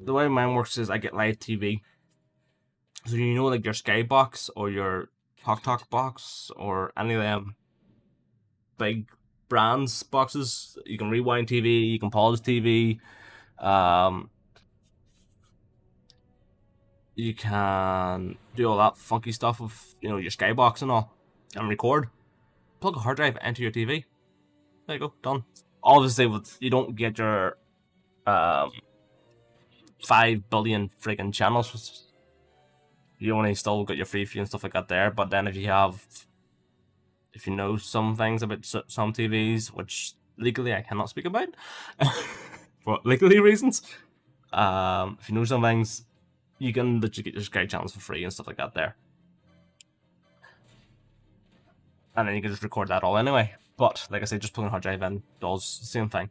The way mine works is I get live TV. So you know, like your Skybox or your Talk box or any of them big brands boxes, you can rewind TV, you can pause TV, you can do all that funky stuff with your Skybox and all, and record. Plug a hard drive into your TV. There you go, done. Obviously, you don't get your 5 billion friggin' channels. You only still got your Freeview and stuff like that there. But then if you know some things about some TVs, which legally I cannot speak about for legally reasons, if you know some things, you can literally get your Sky channels for free and stuff like that there. And then you can just record that all anyway. But like I say, just plugging a hard drive in does the same thing.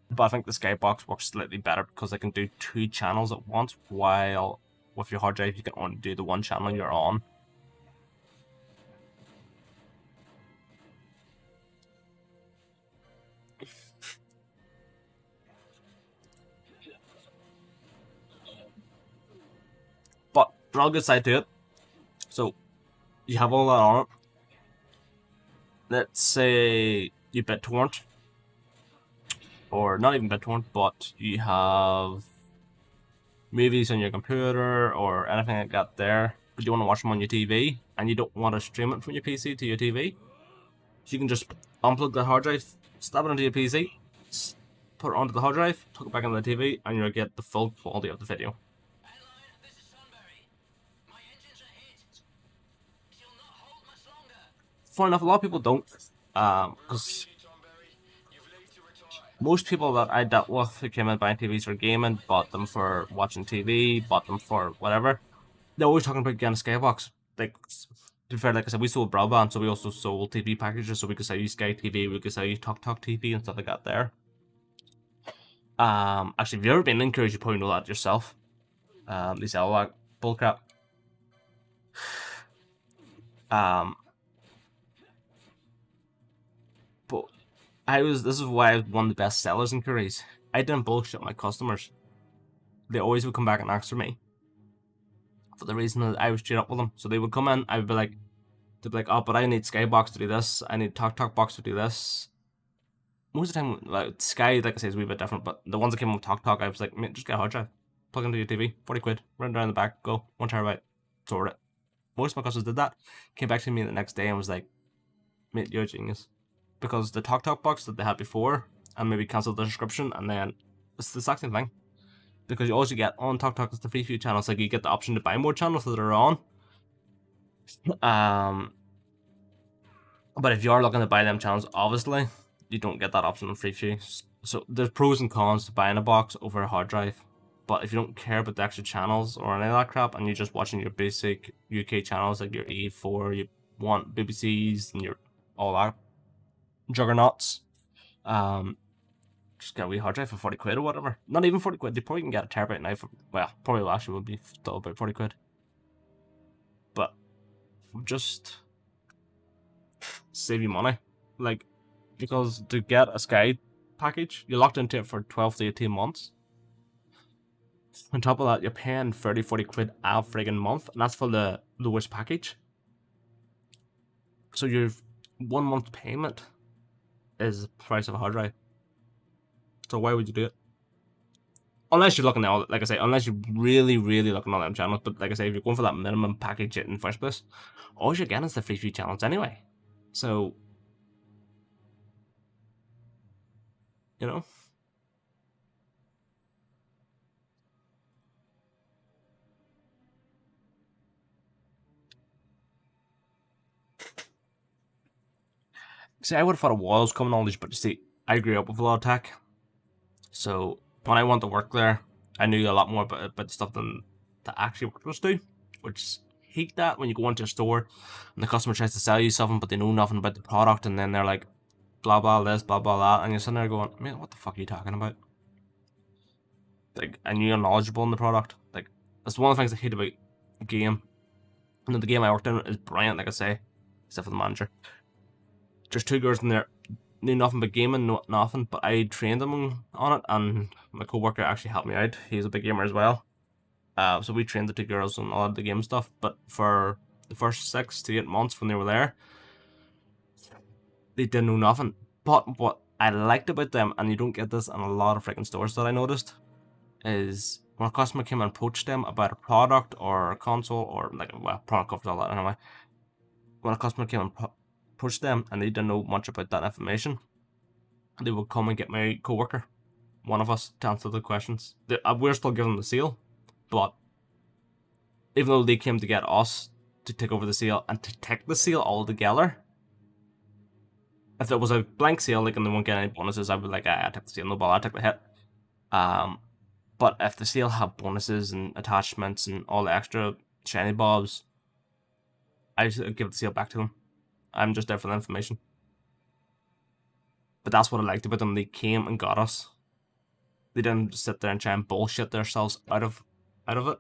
But I think the Skybox works slightly better because I can do 2 channels at once, while with your hard drive you can only do the 1 channel you're on. But for all good side to it, so you have all that on it. Let's say you BitTorrent, or not even BitTorrent, but you have movies on your computer or anything like that there, but you want to watch them on your TV, and you don't want to stream it from your PC to your TV. So you can just unplug the hard drive, stab it onto your PC, put it onto the hard drive, plug it back into the TV, and you'll get the full quality of the video. Funny enough, a lot of people don't, because most people that I dealt with who came in buying TVs for gaming, bought them for watching TV, bought them for whatever. They're always talking about getting a Skybox. Like, to be fair, like I said, we sold broadband, so we also sold TV packages, so we could sell you Sky TV, we could sell you Talk TV and stuff like that there. Actually, if you've ever been in Courage, you probably know that yourself. They sell that bullcrap. But this is why I was one of the best sellers in Curry's. I didn't bullshit my customers. They always would come back and ask for me. For the reason that I was straight up with them. So they would come in, I would be like, they'd be like, oh, but I need Skybox to do this, I need Talk box to do this. Most of the time, like, Sky, like I say, is a wee bit different, but the ones that came with Talk, I was like, mate, just get a hard drive. Plug into your TV, 40 quid, run down the back, go, 1 terabyte, sort it. Most of my customers did that. Came back to me the next day and was like, mate, you're a genius. Because the Talk box that they had before, and maybe cancelled the subscription, and then it's the exact same thing. Because you also get on Talk is the Freeview channels, like you get the option to buy more channels that are on. But if you are looking to buy them channels, obviously, you don't get that option on Freeview. So there's pros and cons to buying a box over a hard drive. But if you don't care about the extra channels or any of that crap, and you're just watching your basic UK channels like your E4, you want BBCs and your all that juggernauts, just get a wee hard drive for 40 quid or whatever. Not even 40 quid, you probably can get a terabyte now for, well, probably actually would be still about 40 quid. But just save you money. Like, because to get a Sky package, you're locked into it for 12 to 18 months. On top of that, you're paying 30, 40 quid a friggin' month, and that's for the lowest package. So your 1 month payment is the price of a hard drive. So why would you do it? Unless you're looking at all, like I say, unless you're really, really looking at all them channels. But like I say, if you're going for that minimum package in the first place, all you're getting is the free channels anyway. So, you know, See, I would have thought it was common knowledge, but you see, I grew up with a lot of tech. So when I went to work there, I knew a lot more about stuff than the actual workers do, which hate that when you go into a store and the customer tries to sell you something, but they know nothing about the product, and then they're like, blah blah this, blah blah that, and you're sitting there going, man, what the fuck are you talking about? Like, and you're knowledgeable in the product. Like, that's one of the things I hate about the game. And the game I worked in is brilliant, like I say, except for the manager. There's two girls in there knew nothing but gaming, nothing, but I trained them on it, and my co-worker actually helped me out. He's a big gamer as well. So we trained the two girls on a lot of the game stuff, but for the first 6 to 8 months when they were there, they didn't know nothing. But what I liked about them, and you don't get this in a lot of freaking stores that I noticed, is when a customer came and approached them about a product or a console, or like, well, product covers all that anyway. When a customer came and approached them and they didn't know much about that information, they would come and get my co-worker, one of us, to answer the questions. We're still giving them the sale, but even though they came to get us to take over the sale and to take the sale all together, if it was a blank sale, like, and they won't get any bonuses, I'd be like, I took the sale, no ball, I took the hit. But if the sale had bonuses and attachments and all the extra shiny bobs, I give the sale back to them. I'm just there for the information. But that's what I liked about them. They came and got us. They didn't sit there and try and bullshit themselves out of it.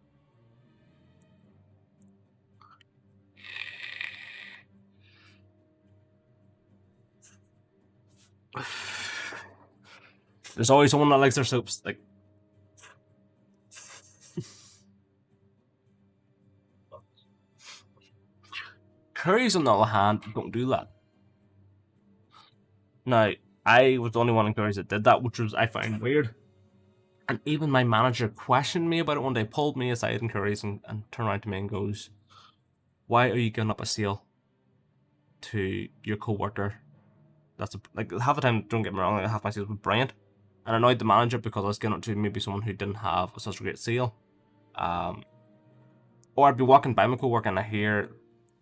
There's always someone that likes their soups. Like, curries, on the other hand, don't do that. Now, I was the only one in curries that did that, which was, I find weird. And even my manager questioned me about it one day, pulled me aside in curries and turned around to me and goes, "Why are you giving up a sale to your co-worker?" Like, half the time, don't get me wrong, like, half my sales were brilliant. And I annoyed the manager because I was giving it to maybe someone who didn't have such a great sale. Or I'd be walking by my co-worker and I hear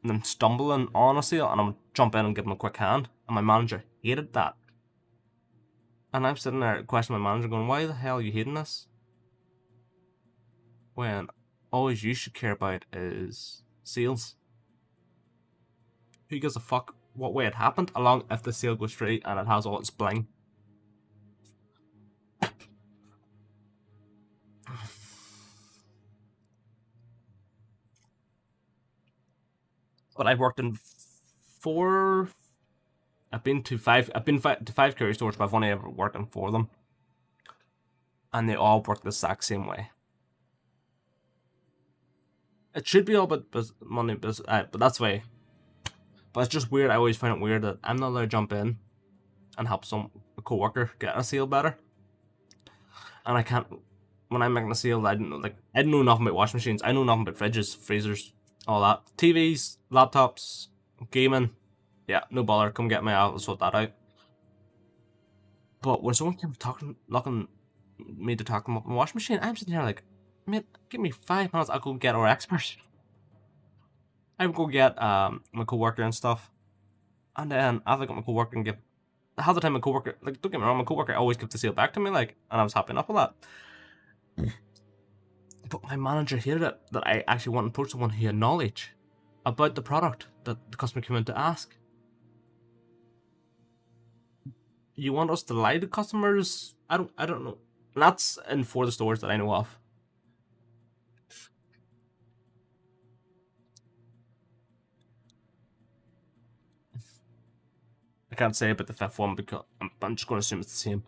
them stumbling on a sale, and I would jump in and give them a quick hand. And my manager hated that. And I'm sitting there questioning my manager, going, "Why the hell are you hating this? When all you should care about is sales. Who gives a fuck what way it happened, along if the sale goes straight and it has all its bling." But I've worked in four. I've been to five. I've been to five curry stores, but I've only ever worked in 4 of them, and they all work the exact same way. It should be all about money, but that's the way. But it's just weird. I always find it weird that I'm not allowed to jump in and help a co-worker get a sale better, and I can't. When I'm making a sale, I didn't know nothing about washing machines. I know nothing about fridges, freezers, all that. TVs, laptops, gaming. Yeah, no bother. Come get me. I'll sort that out. But when someone came looking me to talk them up in the washing machine, I'm sitting here like, "Man, give me 5 minutes. I'll go get our expert." I would go get my co-worker and stuff, and then after I got my co-worker and give half the time my co-worker, like, don't get me wrong, my co-worker always gives the sale back to me, like, and I was happy enough with that. But my manager hated it that I actually went and approached someone who had knowledge about the product that the customer came in to ask. You want us to lie to customers? I don't know. And that's in 4 of the stores that I know of. I can't say about the 5th one because I'm just going to assume it's the same.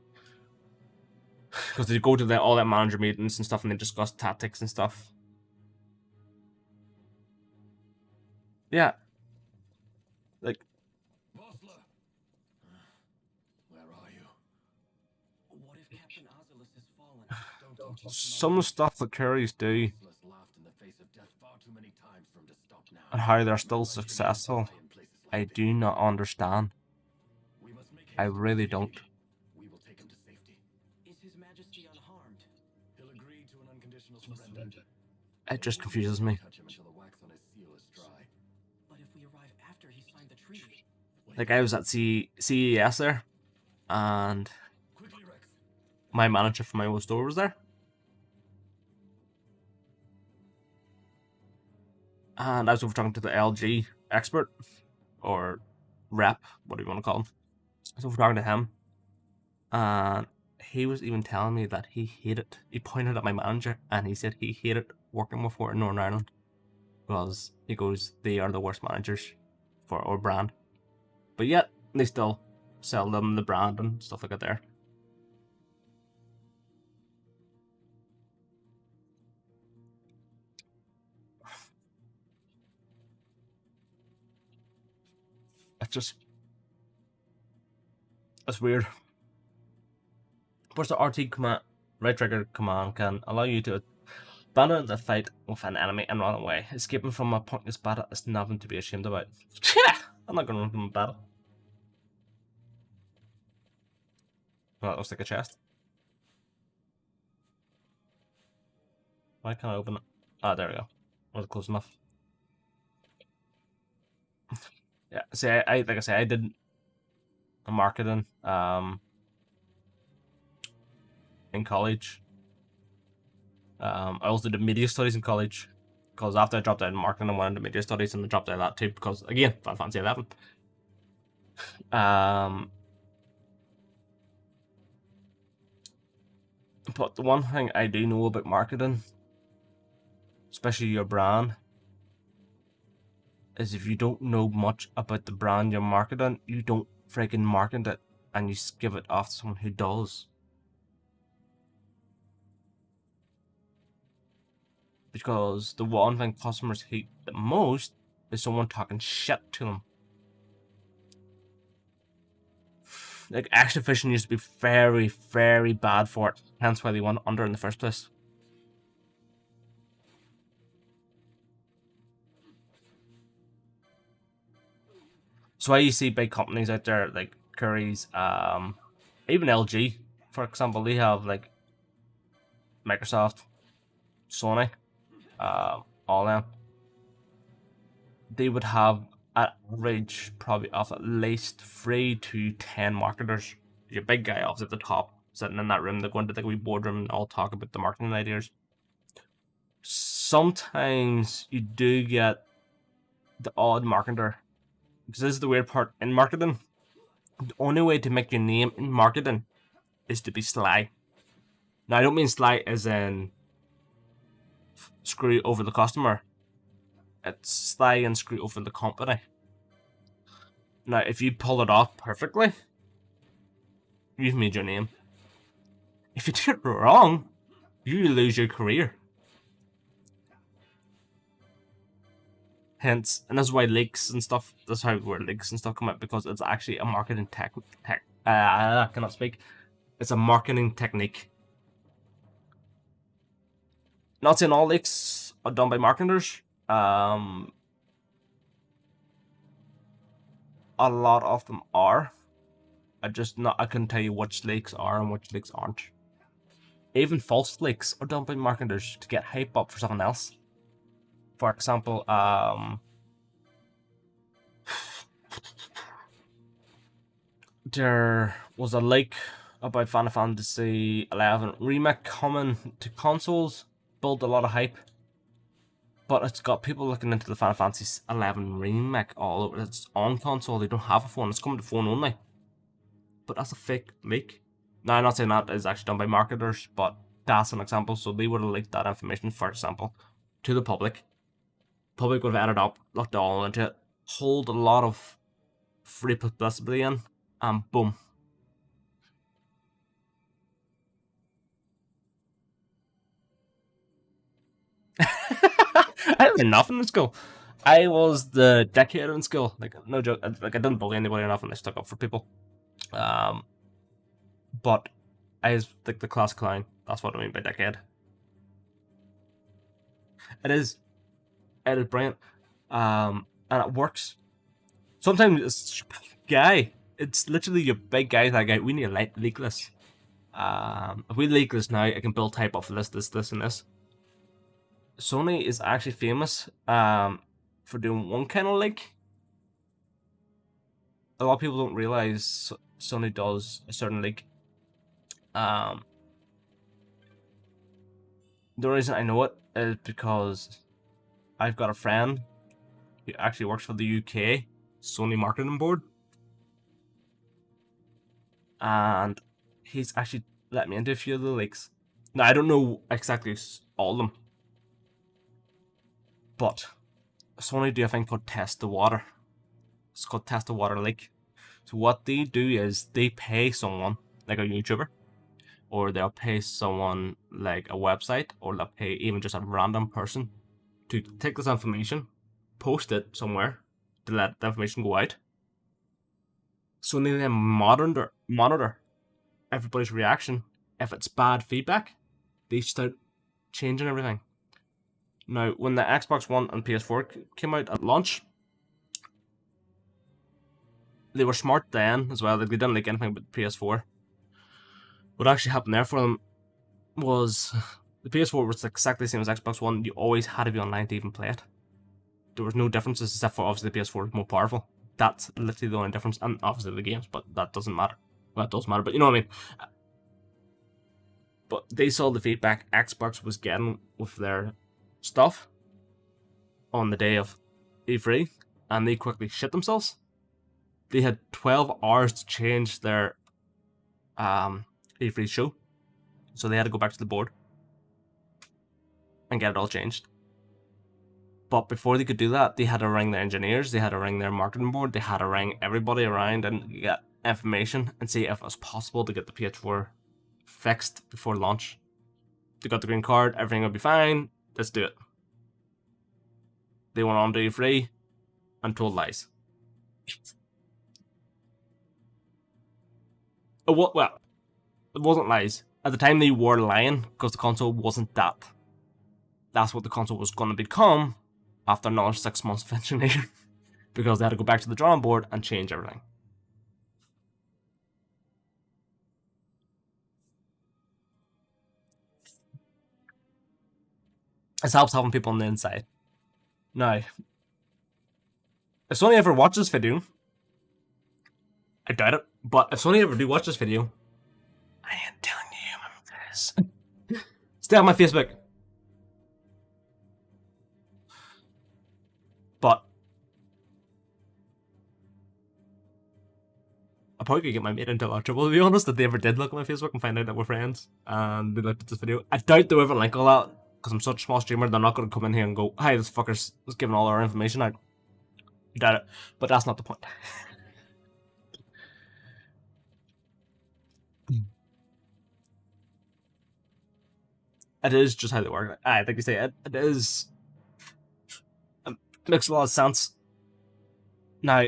Because they go to all their manager meetings and stuff, and they discuss tactics and stuff. Yeah. Like, Bosler! Where are you? What if Captain Oculus has fallen? Don't talk some of the stuff that Currys do Bosler's laughed in the face of death far too many times for him to stop now. and how they're still successful, In places I like do not understand. We must make I haste to really safety. don't. We will take him to safety. Is His Majesty unharmed? He'll agree to an unconditional surrender. It just confuses me. Touch him until the wax on his seal is dry. But if we arrive after he signed the treaty, Like I was at CES there, and Quickly, Rex. my manager from my old store was there. And I was over talking to the LG expert, or rep, what do you want to call him. I was over talking to him, and he was even telling me that he hated, he pointed at my manager, and he said he hated working with her in Northern Ireland, because he goes, they are the worst managers for our brand. But yet, they still sell them the brand and stuff like that there. It's just, it's weird. Of course, the RT command, right trigger command, can allow you to abandon the fight with an enemy and run away. Escaping from a pointless battle is nothing to be ashamed about. I'm not gonna run from a battle. Oh, that looks like a chest. Why can't I open it? Ah, there we go. Wasn't close enough. Yeah, see, I like I say, I did marketing in college. I also did media studies in college, because after I dropped out in marketing, I went into media studies, and I dropped out of that too because, again, Final Fantasy 11. But the one thing I do know about marketing, especially your brand, is if you don't know much about the brand you're marketing, you don't freaking market it, and you give it off to someone who does. Because the one thing customers hate the most is someone talking shit to them. Like, Activision used to be very, very bad for it, hence why they went under in the first place. So why you see big companies out there like Curry's, even LG, for example, they have like Microsoft, Sony, all them. They would have an average probably of at least 3 to 10 marketers. Your big guy off at the top, sitting in that room. They go into the wee boardroom and all talk about the marketing ideas. Sometimes you do get the odd marketer, because this is the weird part in marketing. The only way to make your name in marketing is to be sly. Now, I don't mean sly as in screw over the customer. It's sly and screw over the company. Now, if you pull it off perfectly, you've made your name. If you do it wrong, you lose your career. Hence, and that's why leaks and stuff, that's how where leaks and stuff come out, because it's actually a marketing I cannot speak. It's a marketing technique. Not saying all leaks are done by marketers. A lot of them are. I couldn't tell you which leaks are and which leaks aren't. Even false leaks are done by marketers to get hype up for someone else. For example, there was a leak about Final Fantasy 11 remake coming to consoles, built a lot of hype, but it's got people looking into the Final Fantasy 11 remake all over. It's on console, they don't have a phone, it's coming to phone only. But that's a fake leak. Now, I'm not saying that is actually done by marketers, but that's an example. So they would have leaked that information, for example, to the public. Public would have ended up, looked all into it, hold a lot of free publicity in, and boom. I did nothing in school. I was the dickhead in school. Like, no joke. Like, I didn't bully anybody or nothing. I stuck up for people. But I was like the class clown. That's what I mean by dickhead. It is. It is brilliant. And it works. Sometimes it's guy. It's literally your big guy that guy. We need to leak this. If we leak this now, I can build type off of this, and this. Sony is actually famous for doing one kind of leak. a lot of people don't realize Sony does a certain leak. The reason I know it is because I've got a friend who actually works for the UK Sony marketing board, and he's actually let me into a few of the leaks. Now I don't know exactly all of them, but Sony do a thing called test the water. It's called test the water leak. So what they do is they pay someone, like a YouTuber, or they'll pay someone like a website, or they'll pay even just a random person to take this information, post it somewhere to let the information go out. So they then monitor everybody's reaction. If it's bad feedback, they start changing everything. Now, when the Xbox One and PS4 came out at launch, they were smart then as well. Like, they didn't like anything but PS4. What actually happened there for them was the PS4 was exactly the same as Xbox One. You always had to be online to even play it. There was no differences except for obviously the PS4 was more powerful. That's literally the only difference, and obviously the games, but that doesn't matter. Well, it does matter, but you know what I mean. But they saw the feedback Xbox was getting with their stuff on the day of E3, and they quickly shit themselves. They had 12 hours to change their E3 show, so they had to go back to the board and get it all changed. But before they could do that, they had to ring their engineers, they had to ring their marketing board, they had to ring everybody around and get information and see if it was possible to get the PS4 fixed before launch. They got the green card, everything will be fine, let's do it. They went on to E3 and told lies. Well, it wasn't lies. At the time, they were lying because the console wasn't that. That's what the console was going to become after another 6 months of engineering, because they had to go back to the drawing board and change everything. It helps having people on the inside. Now, if Sony ever watches this video, I doubt it, but if Sony ever do watch this video, I ain't telling you this. Stay on my Facebook. But I probably could get my mate into a lot of trouble, to be honest, if they ever did look at my Facebook and find out that we're friends and they looked at this video. I doubt they'll ever link all that, because I'm such a small streamer, they're not going to come in here and go, "Hi, this fucker's giving all our information out." I doubt it, but that's not the point. It is just how they work. I think you say it is. It makes a lot of sense. Now,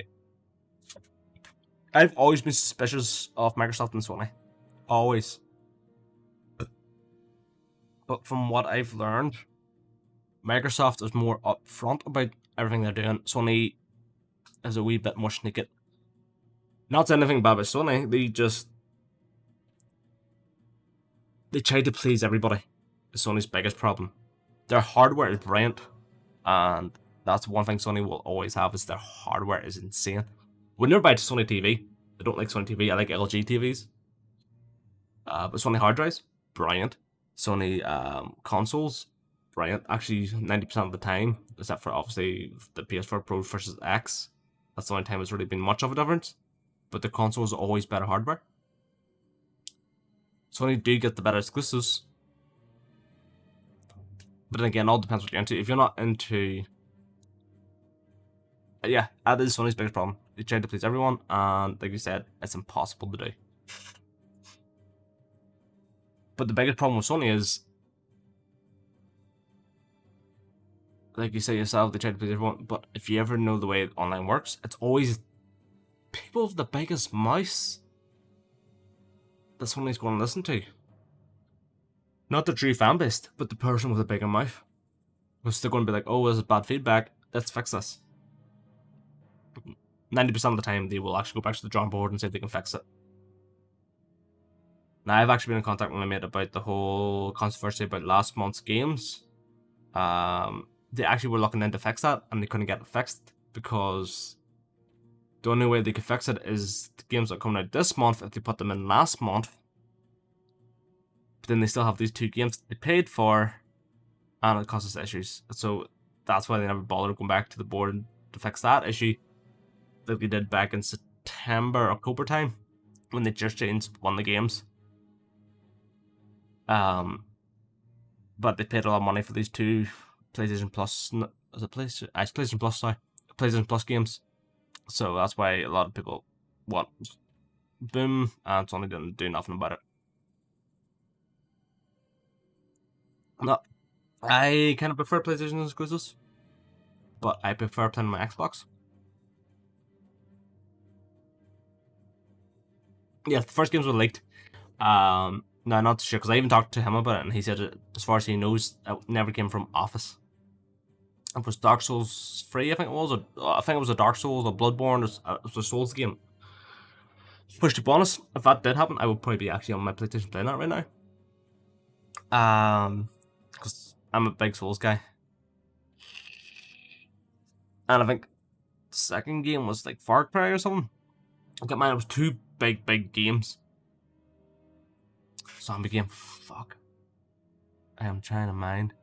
I've always been suspicious of Microsoft and Sony. Always. But from what I've learned, Microsoft is more upfront about everything they're doing. Sony is a wee bit more sneaky. Not saying anything bad about Sony, they try to please everybody. It's Sony's biggest problem. Their hardware is brilliant, and that's one thing Sony will always have, is their hardware is insane. When they're buy Sony TV, I don't like Sony TV, I like LG TVs. But Sony hard drives, brilliant. Sony consoles, brilliant. Actually, 90% of the time, except for obviously the PS4 Pro versus X, that's the only time it's really been much of a difference. But the console is always better hardware. Sony do get the better exclusives. But then again, it all depends what you're into. If you're not into... Yeah, that is Sony's biggest problem. They try to please everyone, and like you said, it's impossible to do. But the biggest problem with Sony is, like you say yourself, they try to please everyone, but if you ever know the way online works, it's always people with the biggest mouse that Sony's going to listen to. Not the true fan base, but the person with a bigger mouth. Who's still going to be like, "Oh, this is bad feedback, let's fix this." 90% of the time, they will actually go back to the drawing board and see if they can fix it. Now, I've actually been in contact with my mate about the whole controversy about last month's games. They actually were looking in to fix that, and they couldn't get it fixed because The only way they could fix it is the games that are coming out this month, if they put them in last month. But then they still have these 2 games they paid for, and it causes issues. So that's why they never bothered going back to the board to fix that issue, like they did back in September, October time, when they just changed one of the games. But they paid a lot of money for these 2 PlayStation Plus. Is it PlayStation? It's PlayStation Plus, sorry. PlayStation Plus games. So that's why a lot of people want Boom, and Sony didn't do nothing about it. No, I kind of prefer PlayStation exclusives, but I prefer playing on my Xbox. Yeah, the first games were leaked. No, not sure, because I even talked to him about it, and he said it, as far as he knows, it never came from Office. It was Dark Souls 3, I think it was. I think it was a Dark Souls, a Bloodborne, it was a Souls game. Push to bonus, if that did happen, I would probably be actually on my PlayStation playing that right now. Because I'm a big Souls guy. And I think the second game was like Far Cry or something. I got mine, it was 2 big games. Zombie game, fuck. I am trying to mind.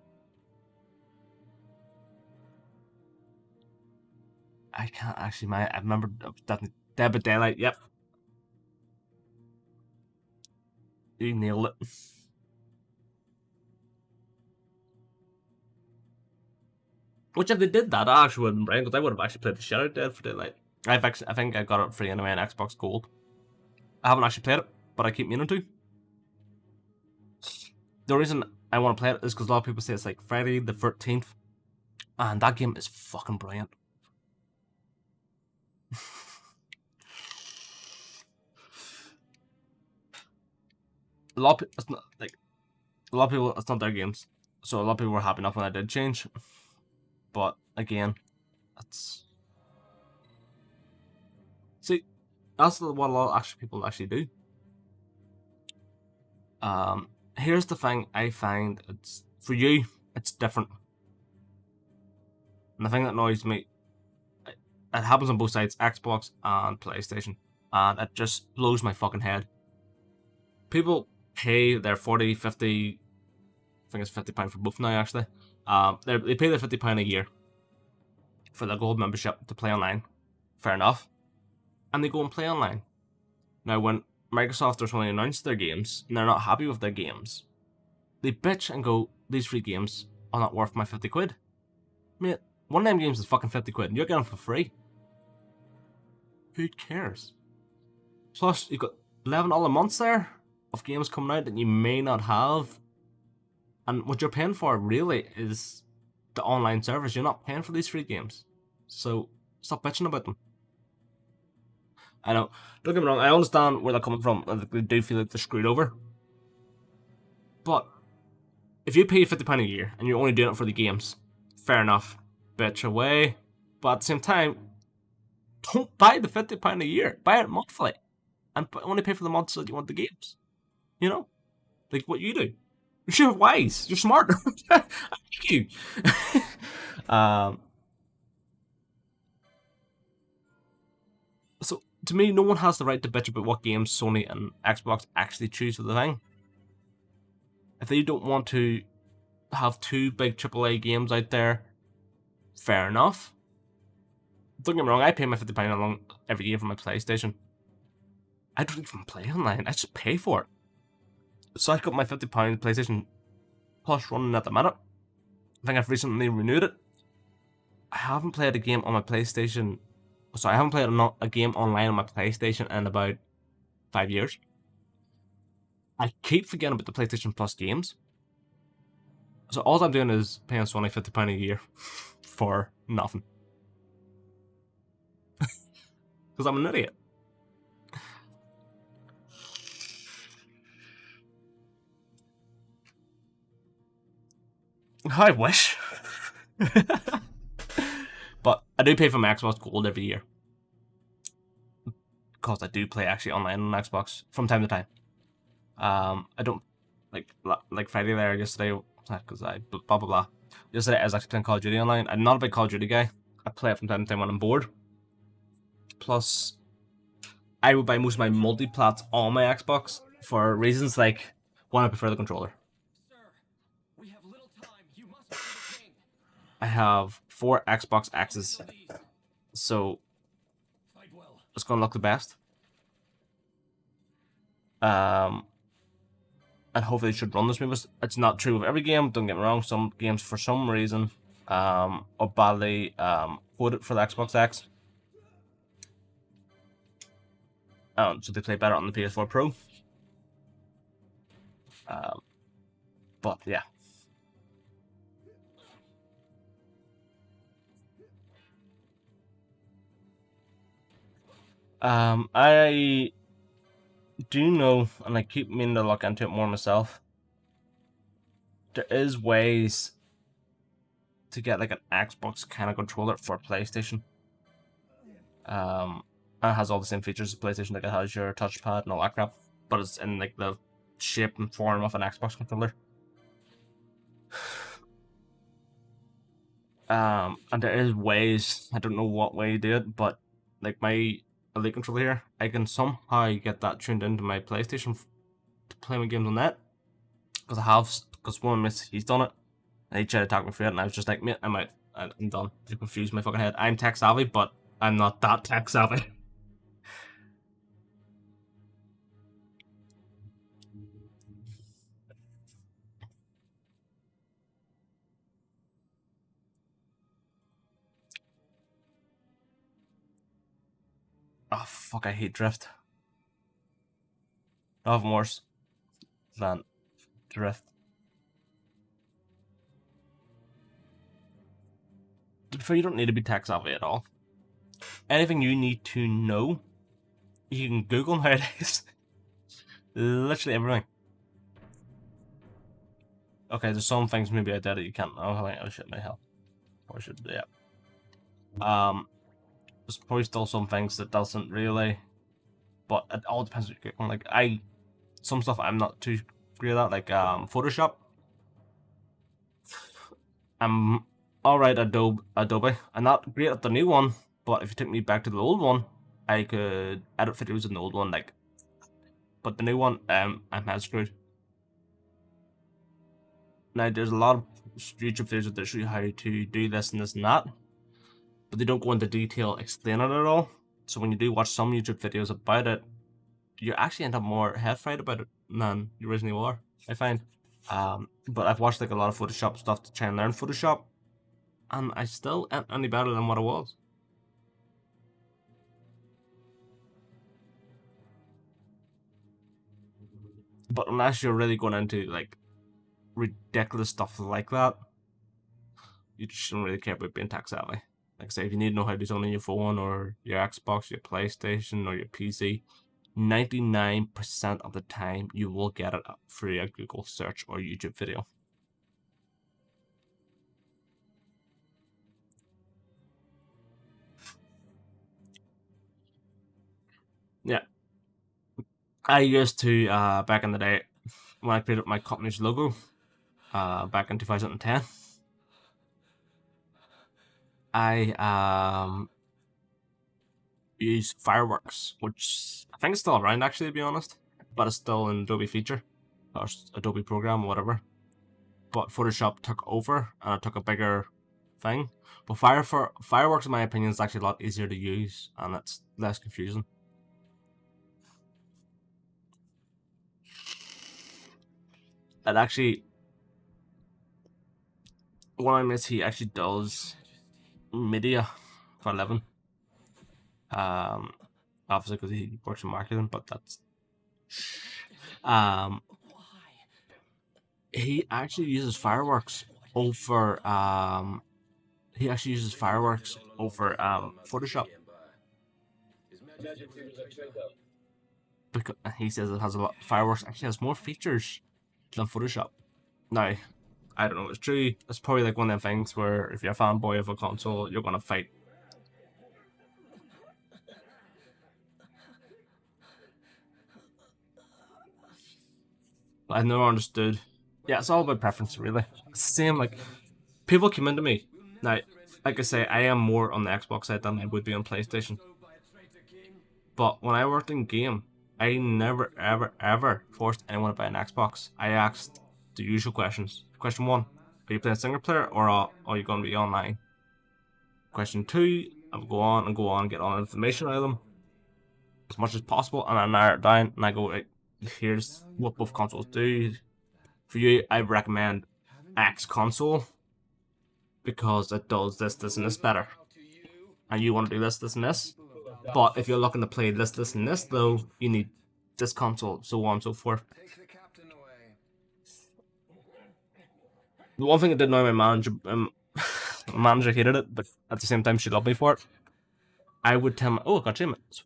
I can't actually mind. I remember definitely Dead by Daylight, yep. You nailed it. Which if they did that, I actually wouldn't brain, because I would have actually played the shit out of Dead for Daylight. I think I got it free anyway on Xbox Gold. I haven't actually played it, but I keep meaning to. The reason I want to play it is because a lot of people say it's like Friday the 13th, and that game is fucking brilliant. A lot of people, it's not their games, so a lot of people were happy enough when I did change. But again, see, that's what a lot of people actually do. Here's the thing I find, it's for you, it's different. And the thing that annoys me, it happens on both sides, Xbox and PlayStation, and it just blows my fucking head. People pay their 40, 50, I think it's £50 for both now actually. They pay their £50 a year for the gold membership to play online. Fair enough. And they go and play online. Now when Microsoft or Sony announce their games and they're not happy with their games, they bitch and go, these free games are not worth my 50 quid. Mate, one of them games is fucking 50 quid and you're getting them for free. Who cares? Plus, you've got 11 other months there of games coming out that you may not have. And what you're paying for really is the online service. You're not paying for these free games. So stop bitching about them. I know, don't get me wrong, I understand where they're coming from. They do feel like they're screwed over. But if you pay £50 a year and you're only doing it for the games, fair enough, bitch away. But at the same time, don't buy the £50 a year. Buy it monthly. And only pay for the months that you want the games. You know? Like what you do. You're wise. You're smart. I like you. So, to me, no one has the right to bitch about what games Sony and Xbox actually choose for the thing. If they don't want to have 2 big AAA games out there, fair enough. Don't get me wrong, I pay my £50 along every year for my PlayStation. I don't even play online, I just pay for it. So I got my £50 PlayStation Plus running at the minute. I think I've recently renewed it. I haven't played a game on my PlayStation. Sorry, I haven't played a game online on my PlayStation in about 5 years. I keep forgetting about the PlayStation Plus games. So all I'm doing is paying Sony £50 a year for nothing. Because I'm an idiot. I wish. But I do pay for my Xbox Gold every year. Because I do play actually online on Xbox from time to time. I don't like Friday there yesterday because I blah blah blah. Yesterday I was actually playing Call of Duty online. I'm not a big Call of Duty guy. I play it from time to time when I'm bored. Plus, I would buy most of my multi-plats on my Xbox for reasons like, one, I prefer the controller. Sir, we have little time. You must free the king. I have 4 Xbox X's, Handle these. so Fight well. it's gonna look the best. And hopefully it should run the smoothest. It's not true of every game, don't get me wrong. Some games, for some reason, are badly coded for the Xbox X. So they play better on the PS4 Pro. But yeah. I do know, and I keep meaning to look into it more myself, there is ways to get like an Xbox kind of controller for PlayStation. And it has all the same features as PlayStation, like it has your touchpad and all that crap, but it's in like the shape and form of an Xbox controller. And there is ways, I don't know what way you do it, but like my Elite controller here, I can somehow get that tuned into my PlayStation to play my games on that. Because one of my mates, he's done it, and he tried to talk me through it, and I was just like, mate, I'm out. I'm done. You confused my fucking head. I'm tech savvy, but I'm not that tech savvy. Oh fuck, I hate drift. Nothing worse than drift. To be fair, you don't need to be tech savvy at all. Anything you need to know, you can Google nowadays. Literally everything. Okay, there's some things maybe I did that you can't know. Oh shit, my hell. Or should yeah. There's probably still some things that doesn't really, but it all depends what you're on. Like some stuff I'm not too great at, like Photoshop. I'm alright at Adobe. I'm not great at the new one, but if you took me back to the old one, I could edit videos in the old one, like. But the new one, I'm head screwed. Now there's a lot of YouTube videos that show you how to do this and this and that, but they don't go into detail explaining it at all. So when you do watch some YouTube videos about it, you actually end up more head fried about it than you originally were, I find. But I've watched like a lot of Photoshop stuff to try and learn Photoshop, and I still ain't any better than what I was. But unless you're really going into like ridiculous stuff like that, you just shouldn't really care about being tech savvy. Like I say, if you need to know how to do something on your phone or your Xbox, your PlayStation, or your PC, 99% of the time you will get it through a Google search or YouTube video. Yeah. I used to, back in the day, when I created my company's logo, back in 2010, I use Fireworks, which I think is still around actually, to be honest, but it's still an Adobe feature or Adobe program or whatever. But Photoshop took over and it took a bigger thing. But Fireworks, in my opinion, is actually a lot easier to use and it's less confusing. It actually, one of my mates, he actually does media for a living. Obviously because he works in marketing, but that's he actually uses Fireworks over Photoshop. Because he says it has a lot. Fireworks actually has more features than Photoshop. Now, I don't know. It's true. It's probably like one of them things where if you're a fanboy of a console, you're gonna fight. I've never understood. Yeah, it's all about preference, really. It's the same, like, people come into me. Now, like I say, I am more on the Xbox side than I would be on PlayStation. But when I worked in game, I never, ever, ever forced anyone to buy an Xbox. I asked the usual questions. Question one: are you playing single player or are you going to be online? Question two: I would go on and go on, get all information out of them as much as possible, and I narrow it down and I go, right, here's what both consoles do. For you, I recommend X console because it does this, this, and this better. And you want to do this, this, and this. But if you're looking to play this, and this, though, you need this console, so on and so forth. The one thing that did annoy my manager, my manager hated it, but at the same time she loved me for it. I would tell my, oh, I got achievements.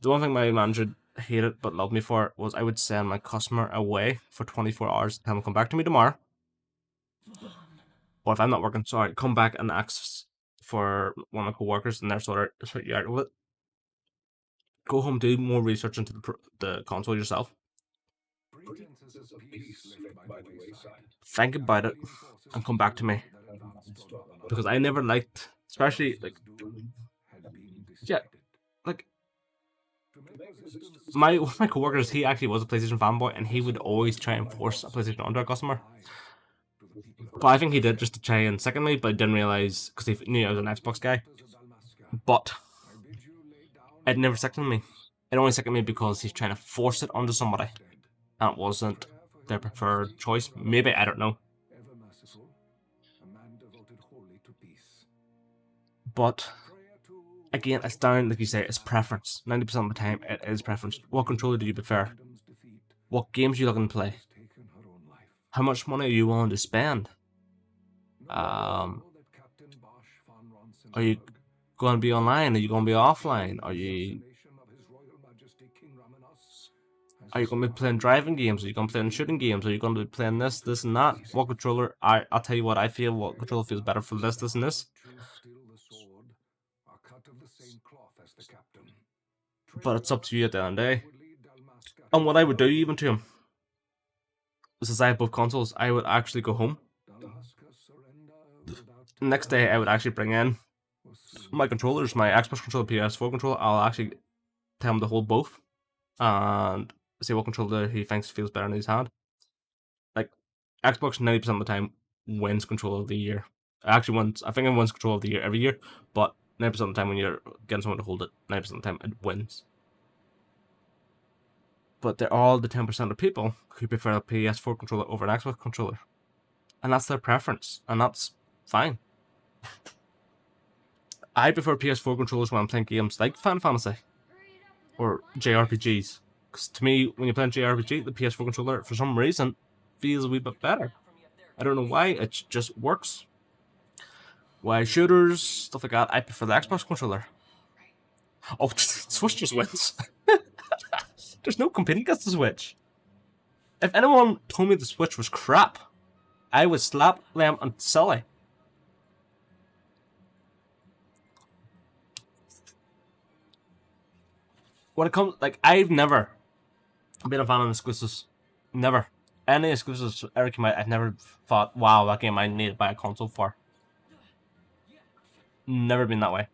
The one thing my manager hated but loved me for was I would send my customer away for 24 hours, tell them come back to me tomorrow. Or if I'm not working, sorry, come back and ask for one of my co-workers and they're sort you out with it. Go home, do more research into the console yourself. Think about it and come back to me. Because I never liked, especially, like, yeah, like, one of my co-workers, he actually was a PlayStation fanboy and he would always try and force a PlayStation onto a customer. But I think he did just to try and second me, but I didn't realise, because he knew I was an Xbox guy. But it never seconded me. It only seconded me because he's trying to force it onto somebody. And it wasn't their preferred choice. Maybe, I don't know. But again, it's down, like you say, it's preference. 90% of the time, it is preference. What controller do you prefer? What games are you looking to play? How much money are you willing to spend? Are you going to be online? Are you going to be offline? Are you going to be playing driving games? Are you going to be playing shooting games? Are you going to be playing this, this, and that? What controller? I'll tell you what I feel. What controller feels better for this, this, and this. But it's up to you at the end of the day. And what I would do even to him, since I have both consoles, I would actually go home. The next day, I would actually bring in my controllers, my Xbox controller, PS4 controller. I'll actually tell him to hold both and see what controller he thinks feels better in his hand. Like, Xbox 90% of the time wins controller of the year. Actually wins, I think it wins controller of the year every year, but 90% of the time when you're getting someone to hold it, 90% of the time it wins. But they're all the 10% of people who prefer a PS4 controller over an Xbox controller. And that's their preference, and that's fine. I prefer PS4 controllers when I'm playing games like Final Fantasy or JRPGs. Because to me, when you're playing JRPG, the PS4 controller, for some reason, feels a wee bit better. I don't know why, it just works. Why shooters, stuff like that, I prefer the Xbox controller. Oh, Switch just wins. There's no competing against the Switch. If anyone told me the Switch was crap, I would slap them and silly. When it comes, like, I've never been a fan of exclusives. Never. Any exclusives ever came out, I've never thought, wow, that game I need to buy a console for. Never been that way.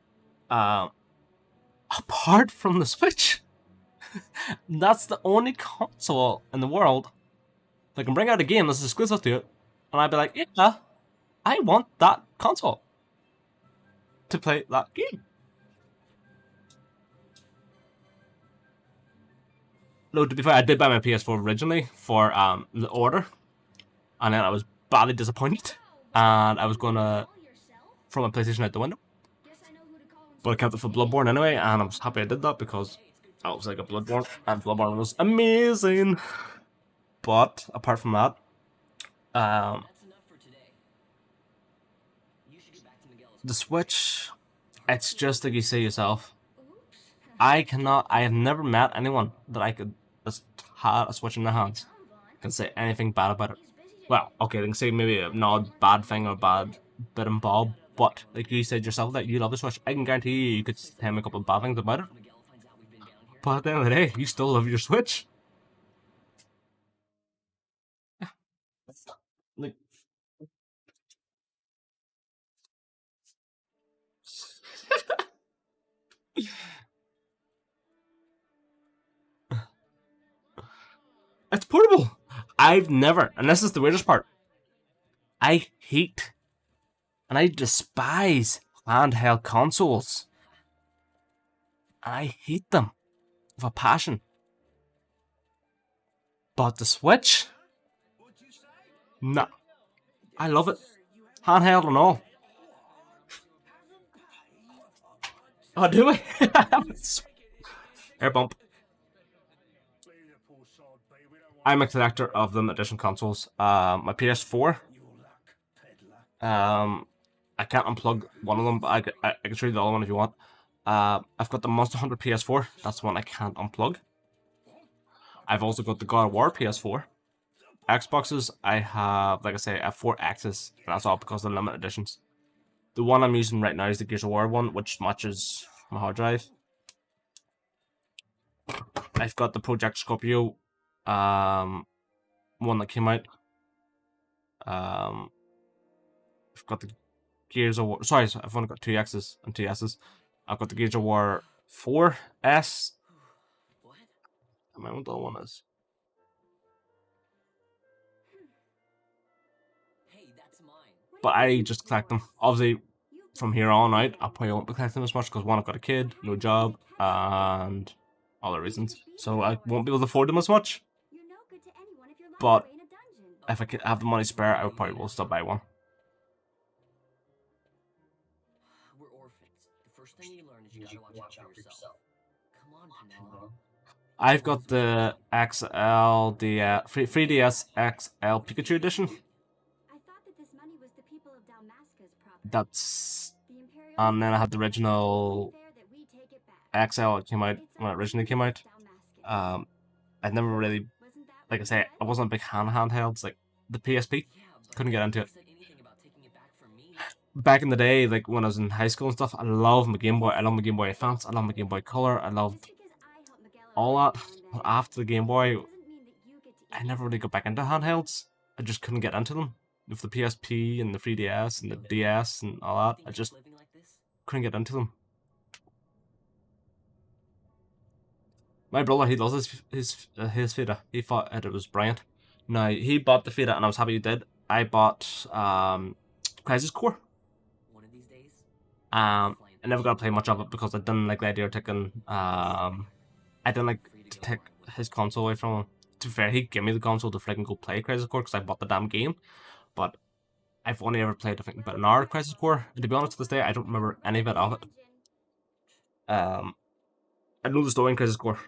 Apart from the Switch. That's the only console in the world that can bring out a game that's exclusive to it, and I'd be like, yeah, I want that console to play that game. No, to be fair, I did buy my PS4 originally for the order, and then I was badly disappointed, and I was gonna throw my PlayStation out the window. But I kept it for Bloodborne anyway, and I was happy I did that because I was like a Bloodborne, and Bloodborne was amazing. But apart from that, the Switch, it's just like you say yourself. I have never met anyone that I could just have a Switch in their hands can say anything bad about it. Well, okay, they can say maybe a not bad thing or bad bit and bob, but like you said yourself that you love the Switch, I can guarantee you could tell me a couple of bad things about it. But at the end of the day, you still love your Switch. Like, It's portable. I've never, and this is the weirdest part, I hate and I despise handheld consoles. I hate them with a passion. But the Switch? Nah. I love it. Handheld and all. Oh, do we? Air bump. I'm a collector of limited edition consoles. My PS4. I can't unplug one of them, but I can show you the other one if you want. I've got the Monster Hunter PS4. That's the one I can't unplug. I've also got the God of War PS4. Xboxes, I have, like I say, I have 4 X's, and that's all because of the limited editions. The one I'm using right now is the Gears of War one, which matches my hard drive. I've got the Project Scorpio, one that came out. I've got the Gears of War. Sorry, I've only got 2 X's and 2 S's. I've got the Gears of War 4S. What? I don't know what the other one is. Hey, that's mine. But I just collect them. Obviously, from here on out, I probably won't be collecting them as much because one, I've got a kid, no job, and other reasons. So I won't be able to afford them as much. But if I could have the money spare, I would probably will still buy one. We're orphans. The first thing you learn is you gotta watch out for yourself. Come on, Penelope. I've got the XL, the 3DS XL Pikachu edition. That's, and then I had the original XL. It came out when it originally came out. I never really, like I say, I wasn't a big handhelds like the PSP. Couldn't get into it. Back in the day, like when I was in high school and stuff, I loved my Game Boy. I loved my Game Boy Advance. I loved my Game Boy Color. I loved all that. But after the Game Boy, I never really got back into handhelds. I just couldn't get into them. With the PSP and the 3DS and the DS and all that, I just couldn't get into them. My brother, he loves his Vita. He thought it was brilliant. Now, he bought the Vita and I was happy he did. I bought Crisis Core. One of these days. I never got to play much of it because I didn't like the idea of taking I didn't like to take his console away from him. To be fair, he gave me the console to freaking go play Crisis Core because I bought the damn game. But I've only ever played, I think, about an hour of Crisis Core, and to be honest, to this day, I don't remember any bit of it. I know the story in Crisis Core.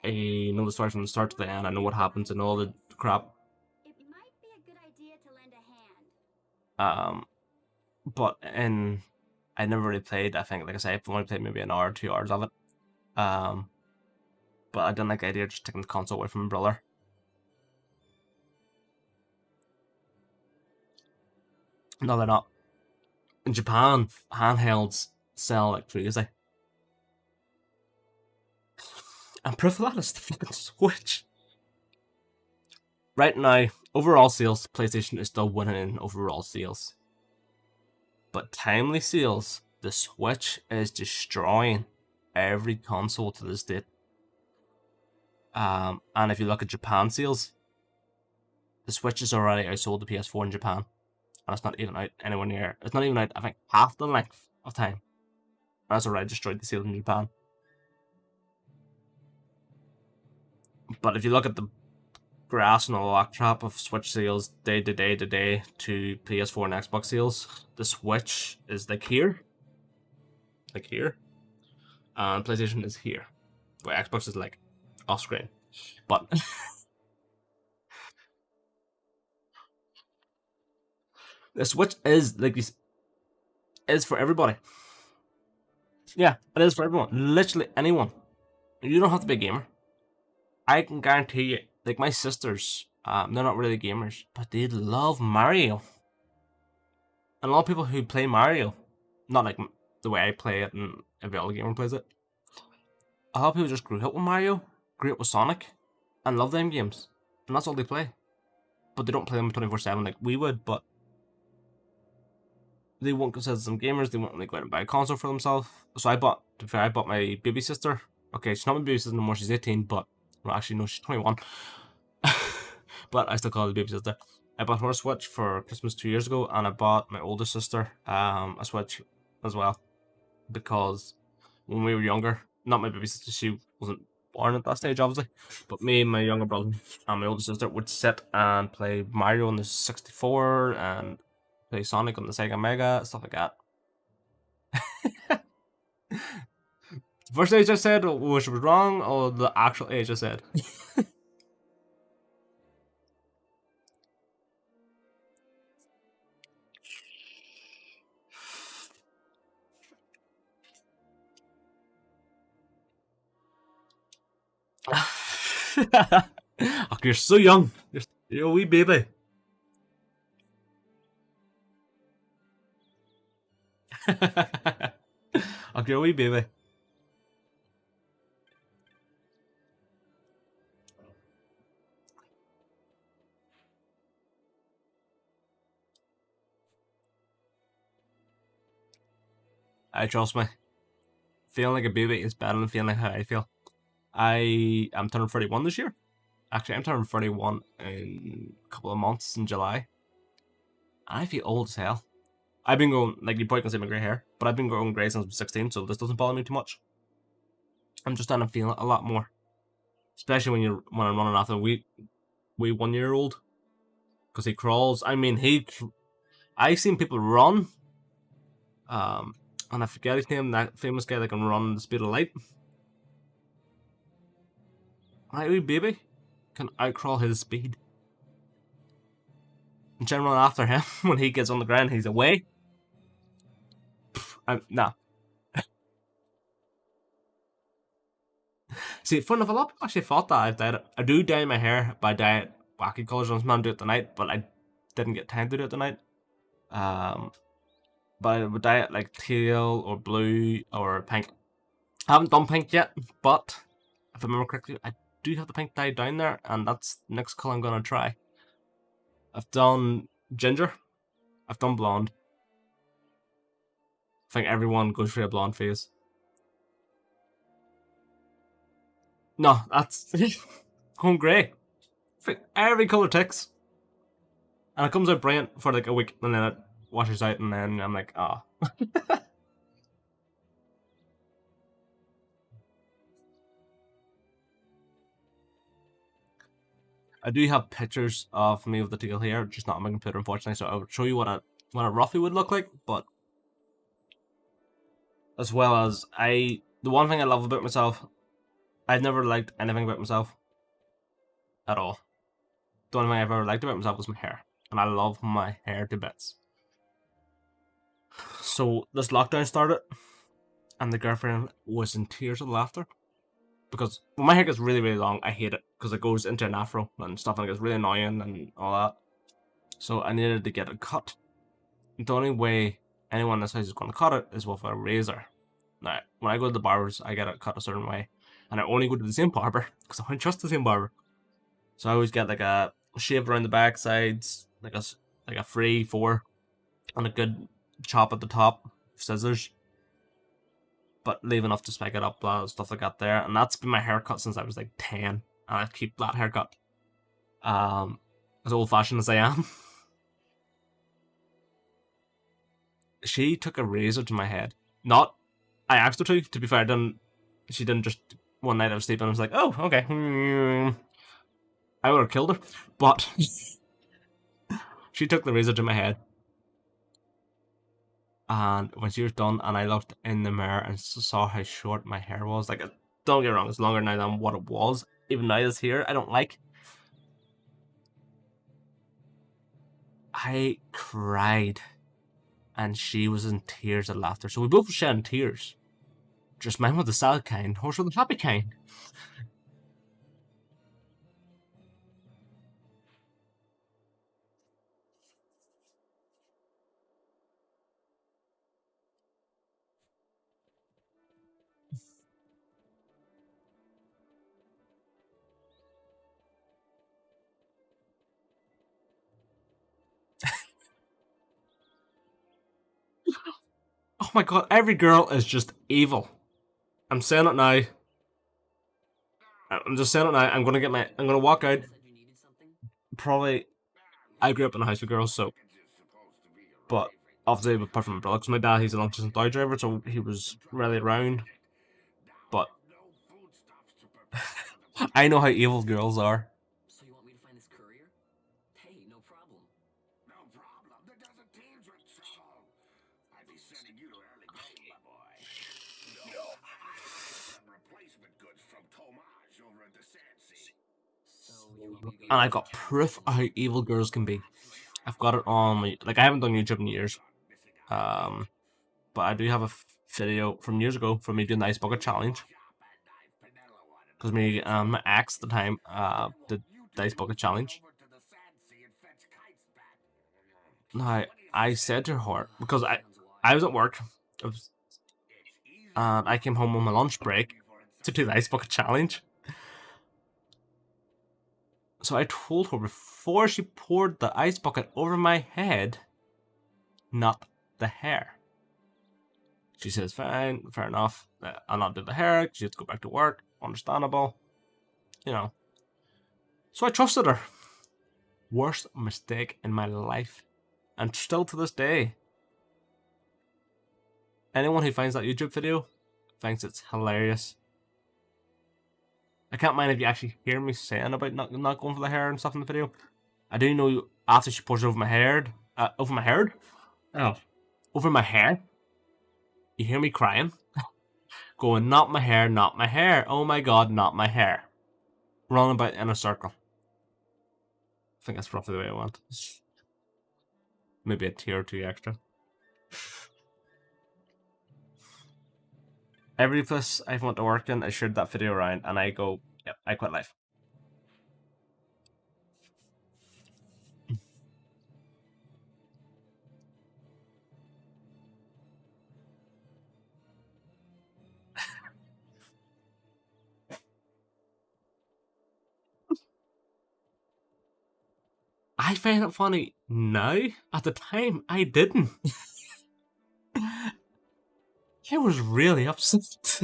I know the story from the start to the end. I know what happens and all the crap. But I never really played. I think, like I say, I've only played maybe an hour, 2 hours of it. But I didn't like the idea of just taking the console away from my brother. No, they're not. In Japan, handhelds sell like crazy. And proof of that is the fucking Switch. Right now, overall sales, PlayStation is still winning in overall sales. But timely sales, the Switch is destroying every console to this date. And if you look at Japan sales, the Switch is already outsold the PS4 in Japan. And it's not even out anywhere near. It's not even out, I think, half the length of time. And that's already destroyed the sales in Japan. But if you look at the graphs and all that crap of Switch sales day to day to day to PS4 and Xbox sales, the Switch is like here. Like here. And PlayStation is here. Where Xbox is like off screen. But the Switch is like is for everybody. Yeah, it is for everyone. Literally anyone. You don't have to be a gamer. I can guarantee you, like my sisters, they're not really gamers, but they love Mario. And a lot of people who play Mario, not like the way I play it and every other gamer plays it, a lot of people just grew up with Mario, grew up with Sonic, and love them games. And that's all they play. But they don't play them 24/7 like we would, but they won't consider them gamers. They won't like go out and buy a console for themselves. So I bought. To be fair, I bought my baby sister. Okay, she's not my baby sister anymore. She's 18, but well, actually no, she's 21. But I still call her baby sister. I bought her a Switch for Christmas 2 years ago, and I bought my older sister a Switch as well because when we were younger, not my baby sister, she wasn't born at that stage, obviously, but me and my younger brother and my older sister would sit and play Mario on the 64 and play Sonic on the Sega Mega, stuff like that. The first age I said, which was wrong, or the actual age I said? Oh, you're so young. You're a wee baby. Oh, you're a wee baby. I trust me. Feeling like a baby is better than feeling like how I feel. I am turning 31 this year. Actually, I'm turning 31 in a couple of months in July. And I feel old as hell. I've been going, like, you probably can see my grey hair, but I've been growing grey since I was 16, so this doesn't bother me too much. I'm just starting to feel it a lot more. Especially when I'm running after a wee 1 year old. Because he crawls. I mean, I've seen people run. And I forget his name, that famous guy that can run the speed of light. My wee baby can outcrawl his speed. And try and run after him when he gets on the ground, he's away. Nah. See, fun enough, a lot of people actually thought that I've dyed it. I do dye my hair, but I dye it wacky colours. I was meant to do it tonight, but I didn't get time to do it tonight. But I would dye it like teal or blue or pink. I haven't done pink yet, but if I remember correctly, I do have the pink dye down there, and that's the next colour I'm gonna try. I've done ginger. I've done blonde. I think everyone goes through a blonde phase. No, that's going grey. Every colour ticks. And it comes out brilliant for like a week, and then it washes out, and then I'm like, ah. Oh. I do have pictures of me with the teal hair, just not on my computer, unfortunately, so I would show you what a roughly would look like, but as well as the one thing I love about myself, I've never liked anything about myself at all. The only thing I've ever liked about myself was my hair, and I love my hair to bits. So this lockdown started, and the girlfriend was in tears of laughter because when my hair gets really, really long, I hate it because it goes into an afro and stuff, and it gets really annoying and all that. So I needed to get it cut. The only way anyone in this house is going to cut it is with a razor. Now, when I go to the barbers, I get it cut a certain way, and I only go to the same barber because I don't trust the same barber. So I always get like a shave around the back sides, like a 3-4, and a good chop at the top, scissors, but leave enough to spike it up, stuff like that there. And that's been my haircut since I was like 10, and I keep that haircut. As old fashioned as I am. She took a razor to my head. Not, I asked her to be fair, she didn't just, one night I was sleeping, I was like, oh, okay. I would have killed her, but she took the razor to my head. And when she was done, and I looked in the mirror and saw how short my hair was, like, don't get me wrong, it's longer now than what it was. Even now this here, I don't like. I cried, and she was in tears of laughter. So we both shed tears. Just mine were the sad kind, hers were the happy kind. Oh my god, every girl is just evil. I'm saying it now. I'm just saying it now. I'm gonna walk out. Said you needed something? Probably, I grew up in a house with girls, so, but obviously apart from my brother, because my dad, he's a long distance dog driver, so he was rarely around. But I know how evil girls are. So you want me to find this courier? Hey, no problem. No problem. The desert teems with trouble. I'd be sending you to early game, my boy. No, I got some replacement goods from Tomage over at the Sandsea. So you want me to go And get I've got proof of how evil girls can be. I've got it on my, like, I haven't done YouTube in years. But I do have a video from years ago from me doing the ice bucket challenge. Because me my ex at the time did the ice bucket challenge. Now I said to her, because I was at work, and I came home on my lunch break to do the ice bucket challenge. So I told her before she poured the ice bucket over my head, not the hair. She says, fine, fair enough. I'll not do the hair. She has to go back to work. Understandable. You know. So I trusted her. Worst mistake in my life. And still to this day. Anyone who finds that YouTube video thinks it's hilarious. I can't mind if you actually hear me saying about not going for the hair and stuff in the video. I do know after she pours it over my hair, Oh. Over my hair, you hear me crying. Going, not my hair, not my hair. Oh my god, not my hair. Running about in a circle. I think that's roughly the way I went. Maybe a tear or two extra. Every place I've went to work in, I shared that video around, and I go, yep, I quit life. I find it funny now. At the time, I didn't. I was really upset.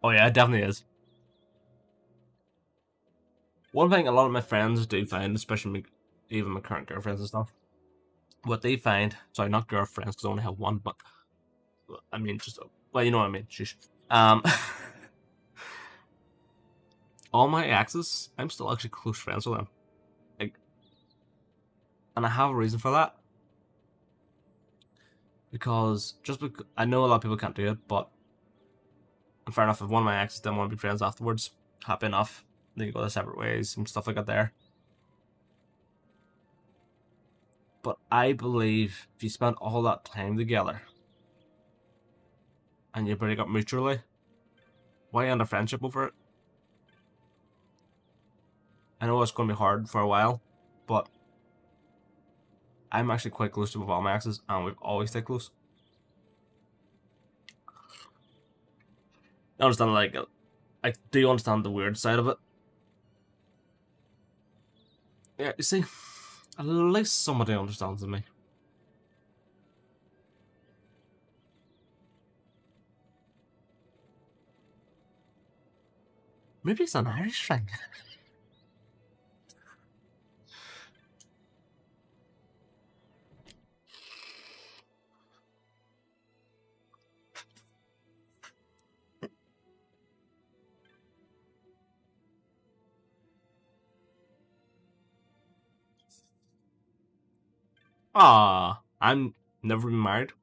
Oh yeah, it definitely is. One thing a lot of my friends do find, especially even my current girlfriends and stuff, what they find, sorry, not girlfriends because I only have one, but I mean just, well, you know what I mean. Sheesh. All my exes, I'm still actually close friends with them, like, and I have a reason for that. Because I know a lot of people can't do it, but fair enough. If one of my exes didn't want to be friends afterwards, happy enough. They can go their separate ways and stuff like that there. But I believe if you spend all that time together and you break up mutually, why end a friendship over it? I know it's going to be hard for a while, but I'm actually quite close to all my exes, and we've always stayed close. I understand, like, I do understand the weird side of it. Yeah, you see, at least somebody understands me. Maybe it's an Irish thing. Ah, I'm never been married.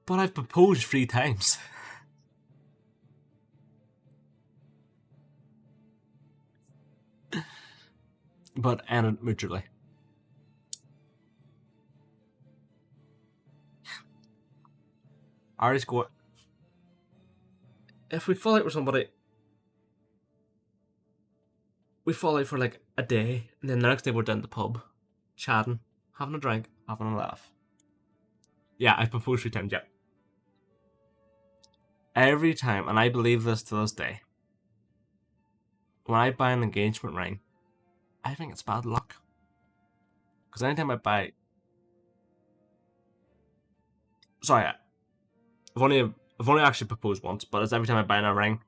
But I've proposed 3 times. But ended mutually. Irish go. If we fall out with somebody, we fall out for like a day, and then the next day we're down at the pub, chatting, having a drink, having a laugh. Yeah, I've proposed 3 times, yeah. Every time, and I believe this to this day, when I buy an engagement ring, I think it's bad luck. Because anytime I buy... Sorry, I've only actually proposed once, but it's every time I buy a ring,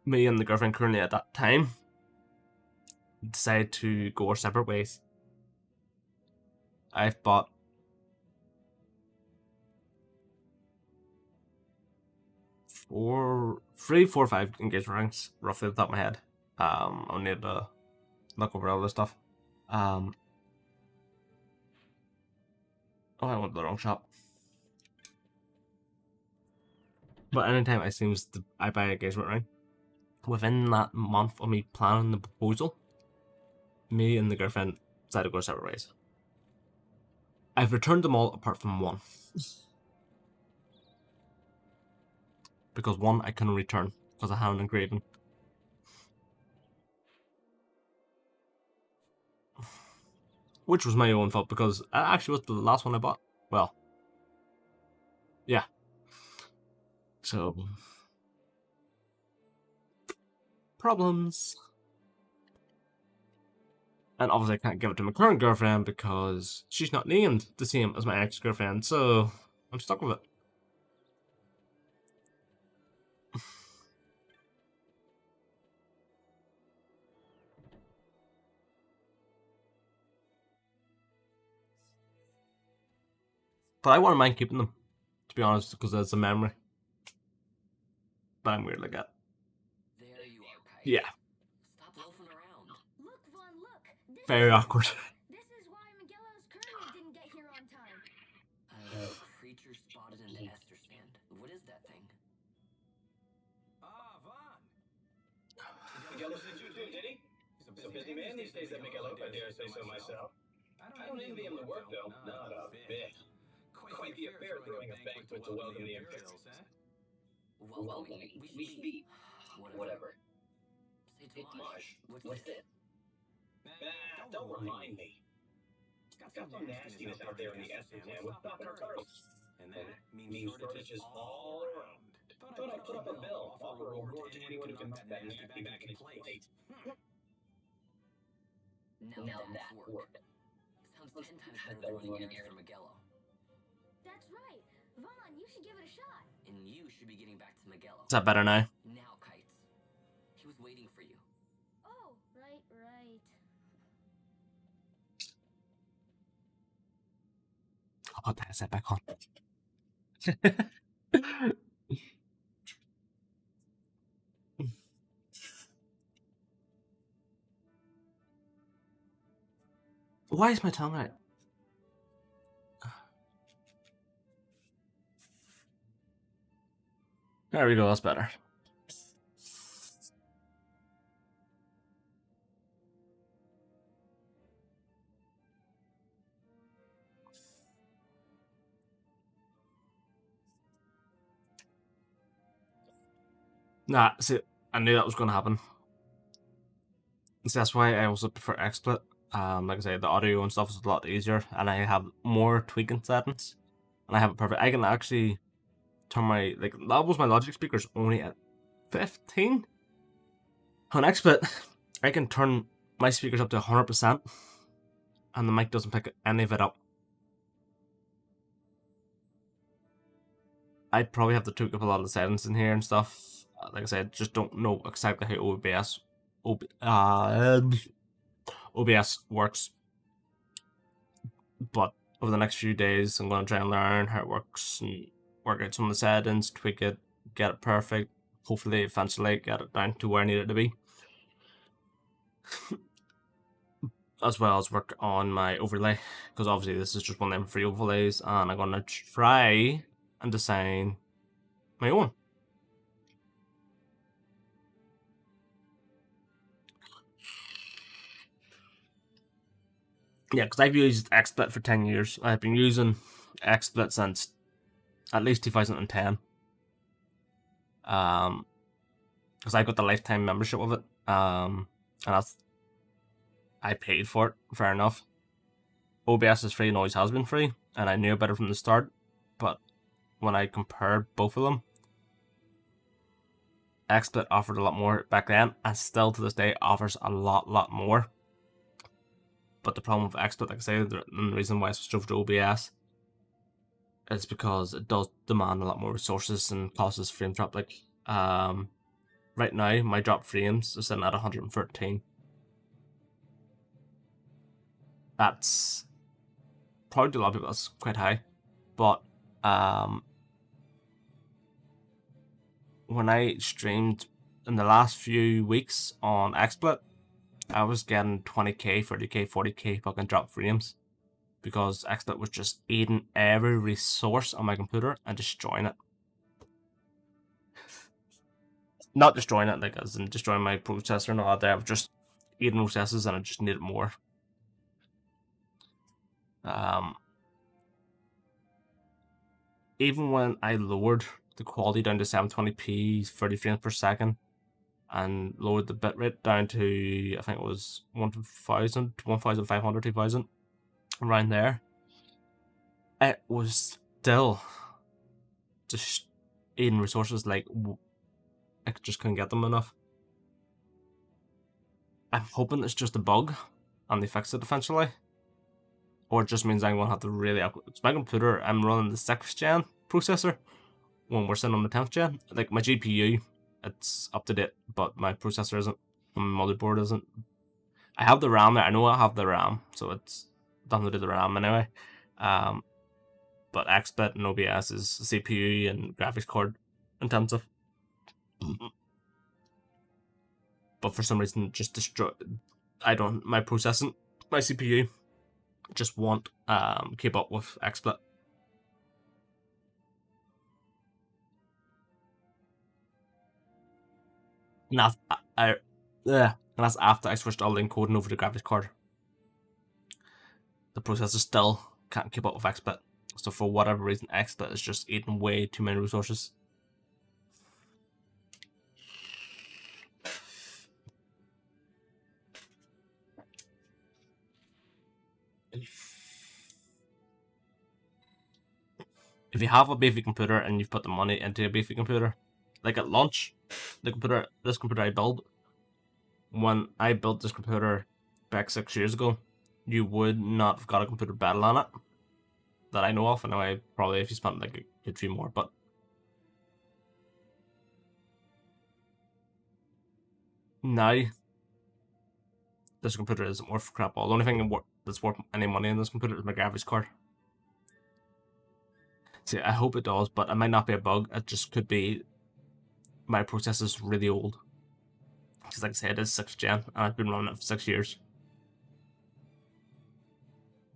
me and the girlfriend currently at that time decide to go our separate ways. I've bought 3, 4, 5 engagement rings, roughly off the top of my head. I'll need to look over all this stuff. Oh, I went to the wrong shop. But anytime I buy an engagement ring, within that month of me planning the proposal, me and the girlfriend decided to go separate ways. I've returned them all apart from one. Because one I couldn't return because I had an engraving. Which was my own fault because it actually was the last one I bought. Well, yeah. So, problems. And obviously I can't give it to my current girlfriend because she's not named the same as my ex-girlfriend, so I'm stuck with it. But I wouldn't mind keeping them, to be honest, because it's a memory. But I'm weird like that. There you are, Kite. Yeah. Stop loafing around. Look, Vaughn, look. This Very awkward. This is why Miguelo's courier didn't get here on time. Creature spotted in the Esther stand. What is that thing? Ah, Vaughn. Miguel sent you too, did he? He's a busy man these days, that Miguel, if I dare say so myself. I don't envy him the work, though. Not a bit. Quite the affair throwing a banquet to welcome the Imperials, eh? Welcoming. We should be... Whatever. Say Tomash. What's it? Don't remind me. Got some nastiness out there in the Esther town with Dr. Carlos. And that means shortages all around. Thought I'd put up a bill, offer a reward to anyone who can knock that nasty back in plate. Now that worked. Sounds 10 times better than running errands for Miguelo. That's right. Vaughn, you should give it a shot. And you should be getting back to Miguelo. Is that better now? Now, Kites. He was waiting for you. Oh, right. I'll put that back on. Why is my tongue out? There we go, that's better. Nah, see, I knew that was going to happen. So that's why I also prefer XSplit. Like I said, the audio and stuff is a lot easier, and I have more tweaking settings, and I have it perfect. I can actually turn my, like, that was my Logic speakers only at 15. On XSplit, I can turn my speakers up to 100%, and the mic doesn't pick any of it up. I'd probably have to tweak up a lot of the settings in here and stuff. Like I said, just don't know exactly how OBS works. But over the next few days, I'm going to try and learn how it works and work out some of the settings, tweak it, get it perfect. Hopefully, eventually, get it down to where I need it to be. As well as work on my overlay, because obviously this is just one of them free overlays, and I'm going to try and design my own. Yeah, because I've used XSplit for 10 years. I've been using XSplit since at least 2010. Because I got the lifetime membership of it. and I paid for it. Fair enough. OBS is free and always has been free, and I knew about it from the start. But when I compared both of them, XSplit offered a lot more back then, and still to this day offers a lot more. But the problem with XSplit, like I say, the reason why I switched over to OBS is because it does demand a lot more resources and causes frame drop. Like, right now, my drop frames is sitting at 113. That's probably to a lot of people that's quite high, but when I streamed in the last few weeks on XSplit, I was getting 20k, 30k, 40k fucking drop frames because XSplit was just eating every resource on my computer and destroying it. Not destroying it, like as in destroying my processor and all that. I was just eating processes and I just needed more. Even when I lowered the quality down to 720p, 30 frames per second, and lowered the bitrate down to, I think it was 1000, 1500, 2000, around there, it was still just eating resources. Like, I just couldn't get them enough. I'm hoping it's just a bug and they fix it eventually, or it just means I'm gonna have to really upgrade. It's my computer. I'm running the 6th gen processor when we're sitting on the 10th gen. Like, my GPU, it's up to date, but my processor isn't. My motherboard isn't. I have the RAM there. I know I have the RAM, so it's nothing to do with the RAM anyway. But XSplit and OBS is CPU and graphics card intensive. But for some reason, just destroy. My processing, my CPU, just won't keep up with XSplit. And that's after I switched all the encoding over to graphics card. The processor still can't keep up with XSplit. So for whatever reason, XSplit is just eating way too many resources. If you have a beefy computer and you've put the money into a beefy computer, like at launch, this computer I built, when I built this computer back 6 years ago, you would not have got a computer better on it that I know of. And I probably, if you spent like a good few more, but now this computer isn't worth crap all. The only thing that's worth any money in this computer is my graphics card. See, I hope it does, but it might not be a bug. It just could be my processor's really old. Because like I said, it is 6th gen, and I've been running it for 6 years.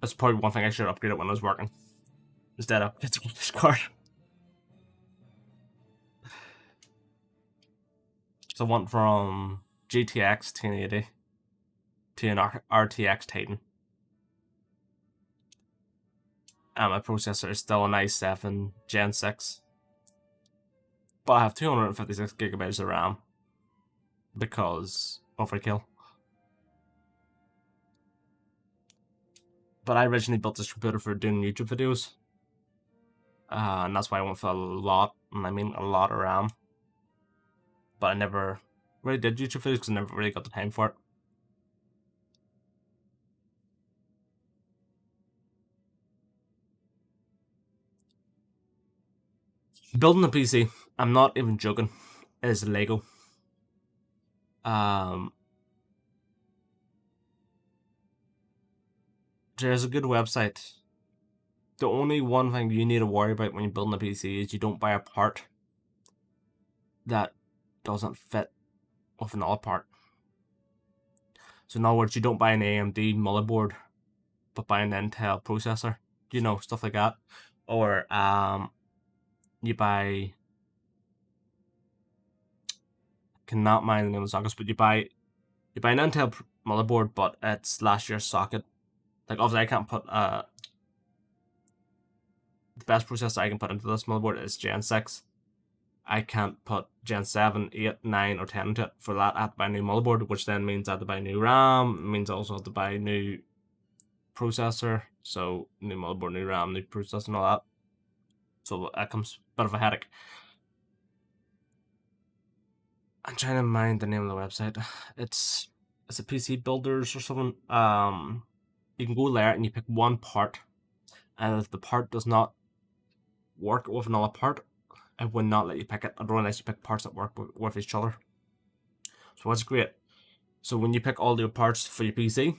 That's probably one thing I should upgrade it when I was working, instead of get a graphics card. So I went from GTX 1080 to an RTX Titan. And my processor is still an i7 Gen 6. But I have 256 gigabytes of RAM because overkill. But I originally built this computer for doing YouTube videos. And that's why I went for a lot, and I mean a lot of RAM. But I never really did YouTube videos because I never really got the time for it. Building a PC, I'm not even joking, is Lego. There's a good website. The only one thing you need to worry about when you're building a PC is you don't buy a part that doesn't fit with another part. So in other words, you don't buy an AMD motherboard, but buy an Intel processor. You know, stuff like that. Or you buy, cannot mind the name of the sockets, but you buy an Intel motherboard, but it's last year's socket. Like, obviously I can't put the best processor I can put into this motherboard is Gen 6. I can't put Gen 7, 8, 9, or 10 into it. For that, I have to buy a new motherboard, which then means I have to buy new RAM. It means I also have to buy a new processor. So, new motherboard, new RAM, new processor, and all that. So, that comes a bit of a headache. I'm trying to mind the name of the website. It's a PC Builders or something. You can go there and you pick one part, and if the part does not work with another part, it will not let you pick it. It only lets you pick parts that work with each other. So that's great. So when you pick all your parts for your PC,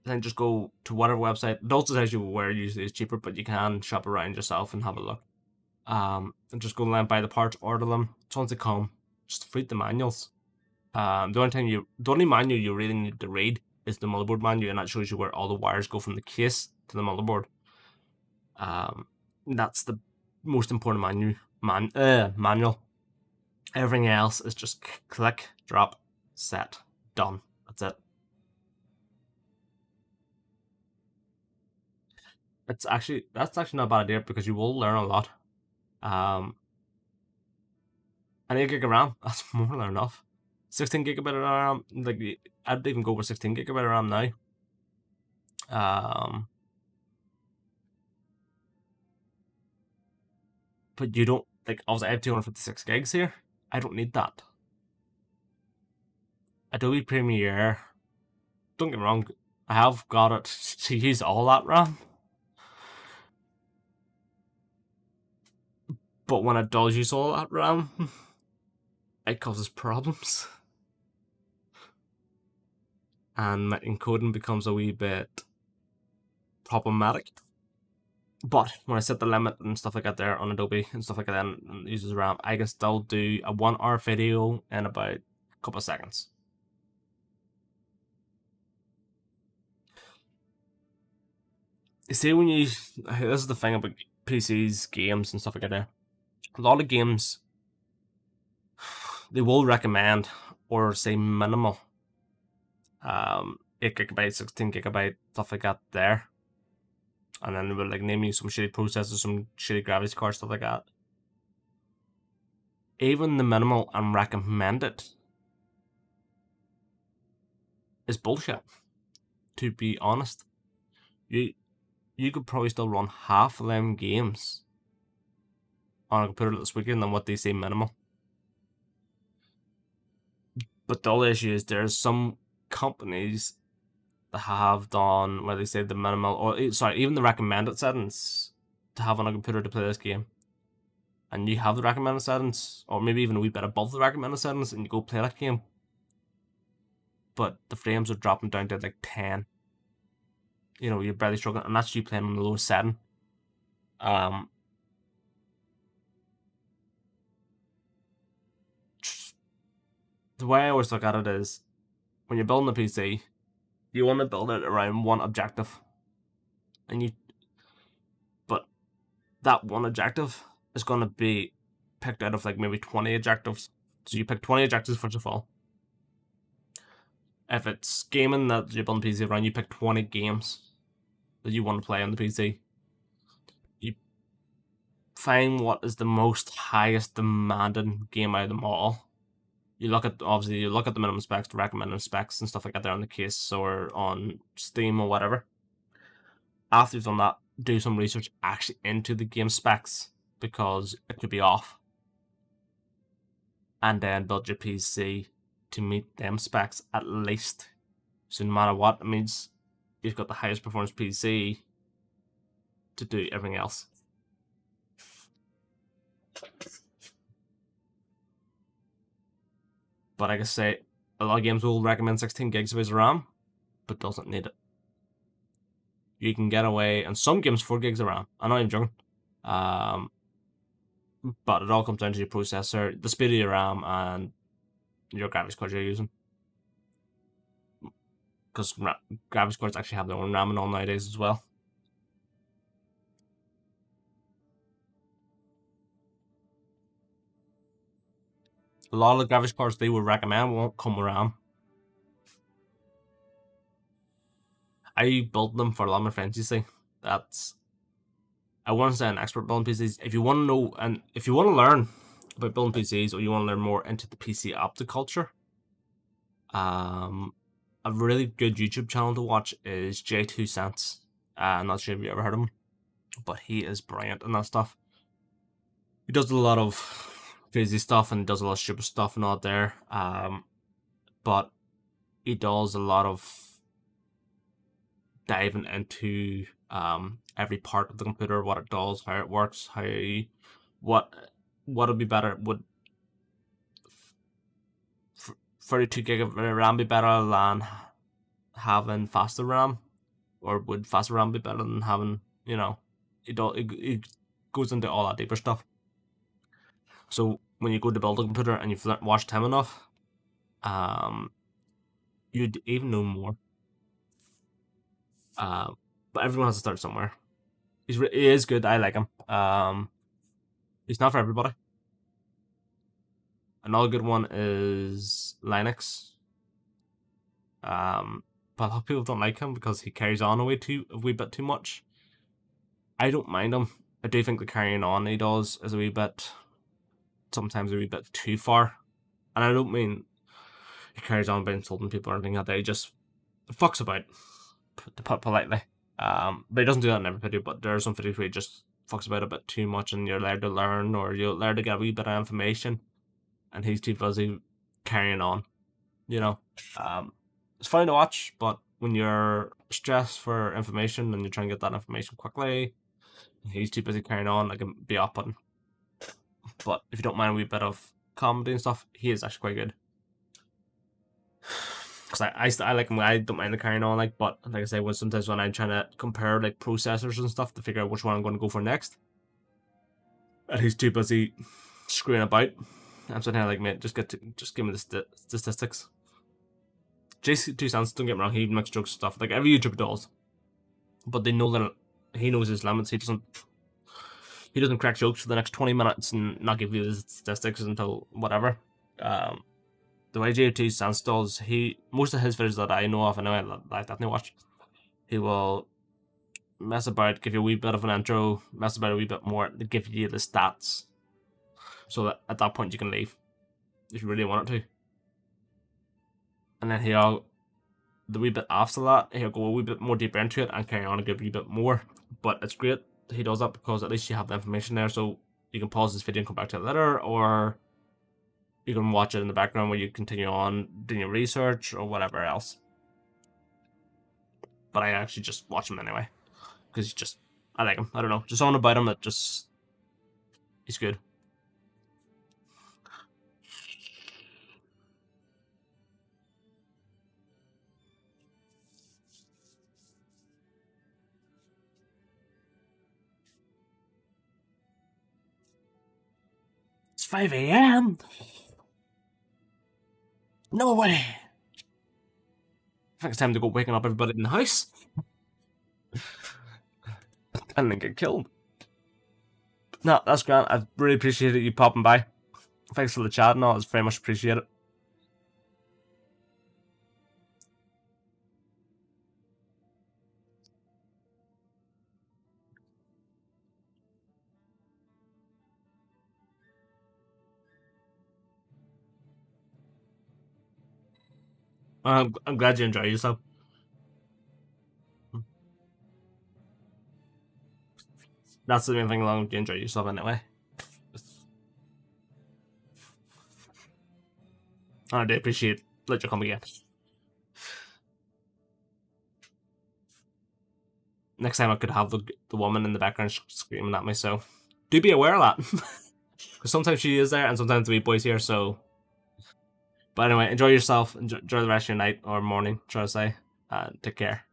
then just go to whatever website. It also tells you where usually is cheaper, but you can shop around yourself and have a look. And just go and buy the parts, order them. So once they come, just read the manuals. The only manual you really need to read is the motherboard manual, and that shows you where all the wires go from the case to the motherboard. That's the most important manual. Everything else is just click, drop, set, done. That's it. That's actually not a bad idea because you will learn a lot. And 8 gig of RAM, that's more than enough. 16 gigabyte of RAM, like I'd even go with 16 gigabyte of RAM now. But you don't, like, obviously I have 256 gigs here. I don't need that. Adobe Premiere, don't get me wrong, I have got it to use all that RAM. But when it does use all that RAM, it causes problems. And my encoding becomes a wee bit problematic. But when I set the limit and stuff like that there on Adobe and stuff like that and uses RAM, I can still do a 1 hour video in about a couple of seconds. You see, this is the thing about PCs, games, and stuff like that there. A lot of games, they will recommend or say minimal 8 gigabyte, 16 gigabyte, stuff like that there. And then they will like name you some shitty processors, some shitty graphics cards, stuff like that. Even the minimal and recommended is bullshit. To be honest, you could probably still run half of them games on a computer this weekend than what they say minimal. But the other issue is there's some companies that have done where they say the minimal, or even the recommended settings to have on a computer to play this game. And you have the recommended settings, or maybe even a wee bit above the recommended settings, and you go play that game. But the frames are dropping down to like 10. You know, you're barely struggling, and that's you playing on the lowest setting. The way I always look at it is, when you're building a PC, you want to build it around one objective, but that one objective is going to be picked out of like maybe 20 objectives. So you pick 20 objectives first of all. If it's gaming that you're building PC around, you pick 20 games that you want to play on the PC. You find what is the most highest demanding game out of them all. You look at the minimum specs, the recommended specs, and stuff like that there on the case or on Steam or whatever. After you've done that, do some research actually into the game specs because it could be off. And then build your PC to meet them specs at least. So no matter what, it means you've got the highest performance PC to do everything else. But like I say, a lot of games will recommend 16 gigs of RAM, but doesn't need it. You can get away, and some games 4 gigs of RAM. I'm not even joking. But it all comes down to your processor, the speed of your RAM, and your graphics card you're using. Because graphics cards actually have their own RAM and all nowadays as well. A lot of the graphics cards they would recommend won't come with RAM. I built them for a lot of my friends, you see. I want to say an expert building PCs. If you want to know and if you want to learn about building PCs or you want to learn more into the PC optic culture, a really good YouTube channel to watch is J2Cents. I'm not sure if you ever heard of him, but he is brilliant in that stuff. He does a lot of crazy stuff and does a lot of stupid stuff and all there. But he does a lot of diving into every part of the computer, what it does, how it works, what would be better. Would 32 gig of RAM be better than having faster RAM, or would faster RAM be better than having, it goes into all that deeper stuff. So when you go to build a computer and you've watched him enough, you'd even know more. But everyone has to start somewhere. He is good. I like him. He's not for everybody. Another good one is Linux. But a lot of people don't like him because he carries on a wee bit too much. I don't mind him. I do think the carrying on he does is sometimes a wee bit too far. And I don't mean he carries on by insulting people or anything like that. He just fucks about, to put politely. But he doesn't do that in every video. But there are some videos where he just fucks about a bit too much, and you're allowed to learn or you're allowed to get a wee bit of information, and he's too busy carrying on. It's fun to watch, but when you're stressed for information and you're trying to get that information quickly, he's too busy carrying on. Like, be off putting. But if you don't mind a wee bit of comedy and stuff, he is actually quite good. Because I like him. I don't mind the carrying on, but like I say, sometimes when I'm trying to compare like processors and stuff to figure out which one I'm going to go for next, and he's too busy screwing about, I'm sitting here like, mate, just give me the statistics. J2Cents, don't get me wrong, he makes jokes and stuff like every YouTuber does, but they know that he knows his limits. He doesn't crack jokes for the next 20 minutes and not give you the statistics until whatever. The way J2Cents does, most of his videos that I know of, and I definitely watch, he will mess about, give you a wee bit of an intro, mess about a wee bit more, to give you the stats, so that at that point you can leave if you really wanted to. And then the wee bit after that, he'll go a wee bit more deeper into it and carry on and give you a bit more. But it's great he does that because at least you have the information there, so you can pause this video and come back to it later, or you can watch it in the background where you continue on doing your research or whatever else. But I actually just watch him anyway because I like him. I don't know, just something about him that he's good. It's 5 a.m. No way. I think it's time to go waking up everybody in the house and then get killed. No, that's grand. I really appreciate you popping by. Thanks for the chat and all. It's very much appreciated. I'm glad you enjoy yourself. That's the main thing, long as you enjoy yourself anyway. I do appreciate let you come again. Next time I could have the woman in the background screaming at me, so do be aware of that. Because sometimes she is there and sometimes the wee boy's here, so. But anyway, enjoy yourself, enjoy the rest of your night or morning, try to say. Take care.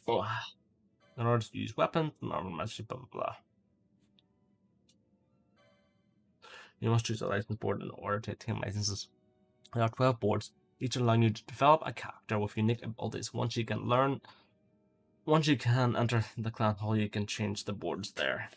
Oh. In order to use weapons, normal message, blah blah blah. You must choose a license board in order to obtain licenses. There are 12 boards. each allowing you to develop a character with unique abilities. Once you can enter the clan hall, you can change the boards there.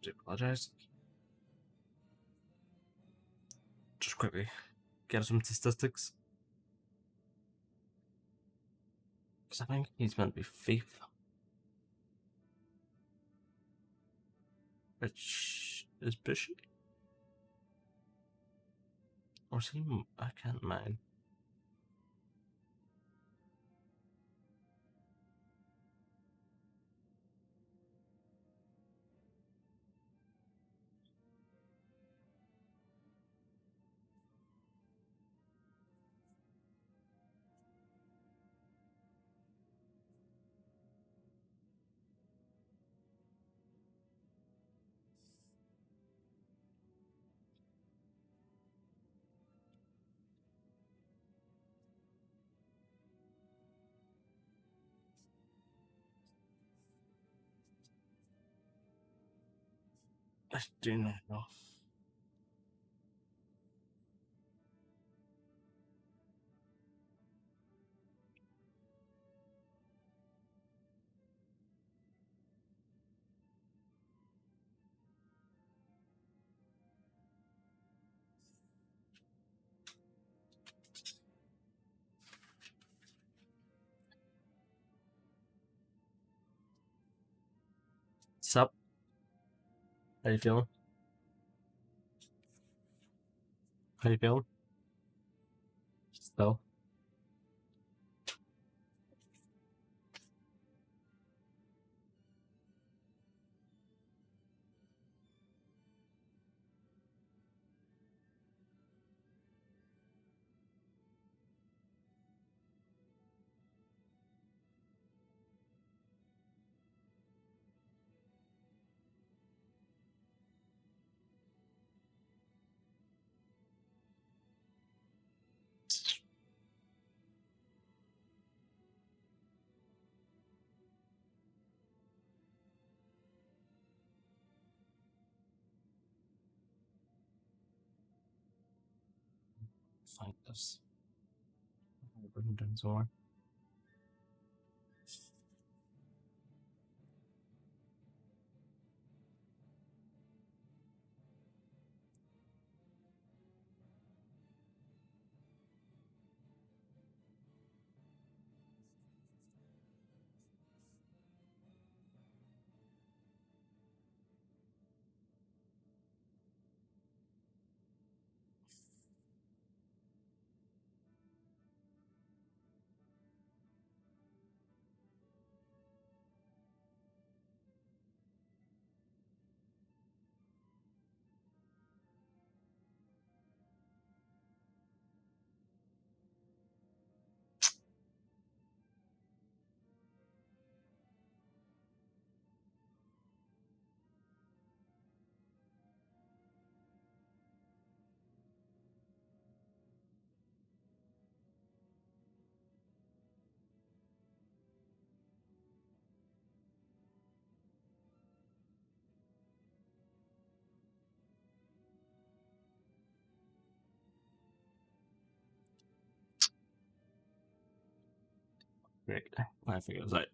Do apologize. Just quickly get some statistics. Because I think he's meant to be Faith. Which is Bushy? Or is he? I can't mind. I do not know. Sup? How you feeling? How you feeling? Still? Find this. Written down somewhere. Great. I figured it was like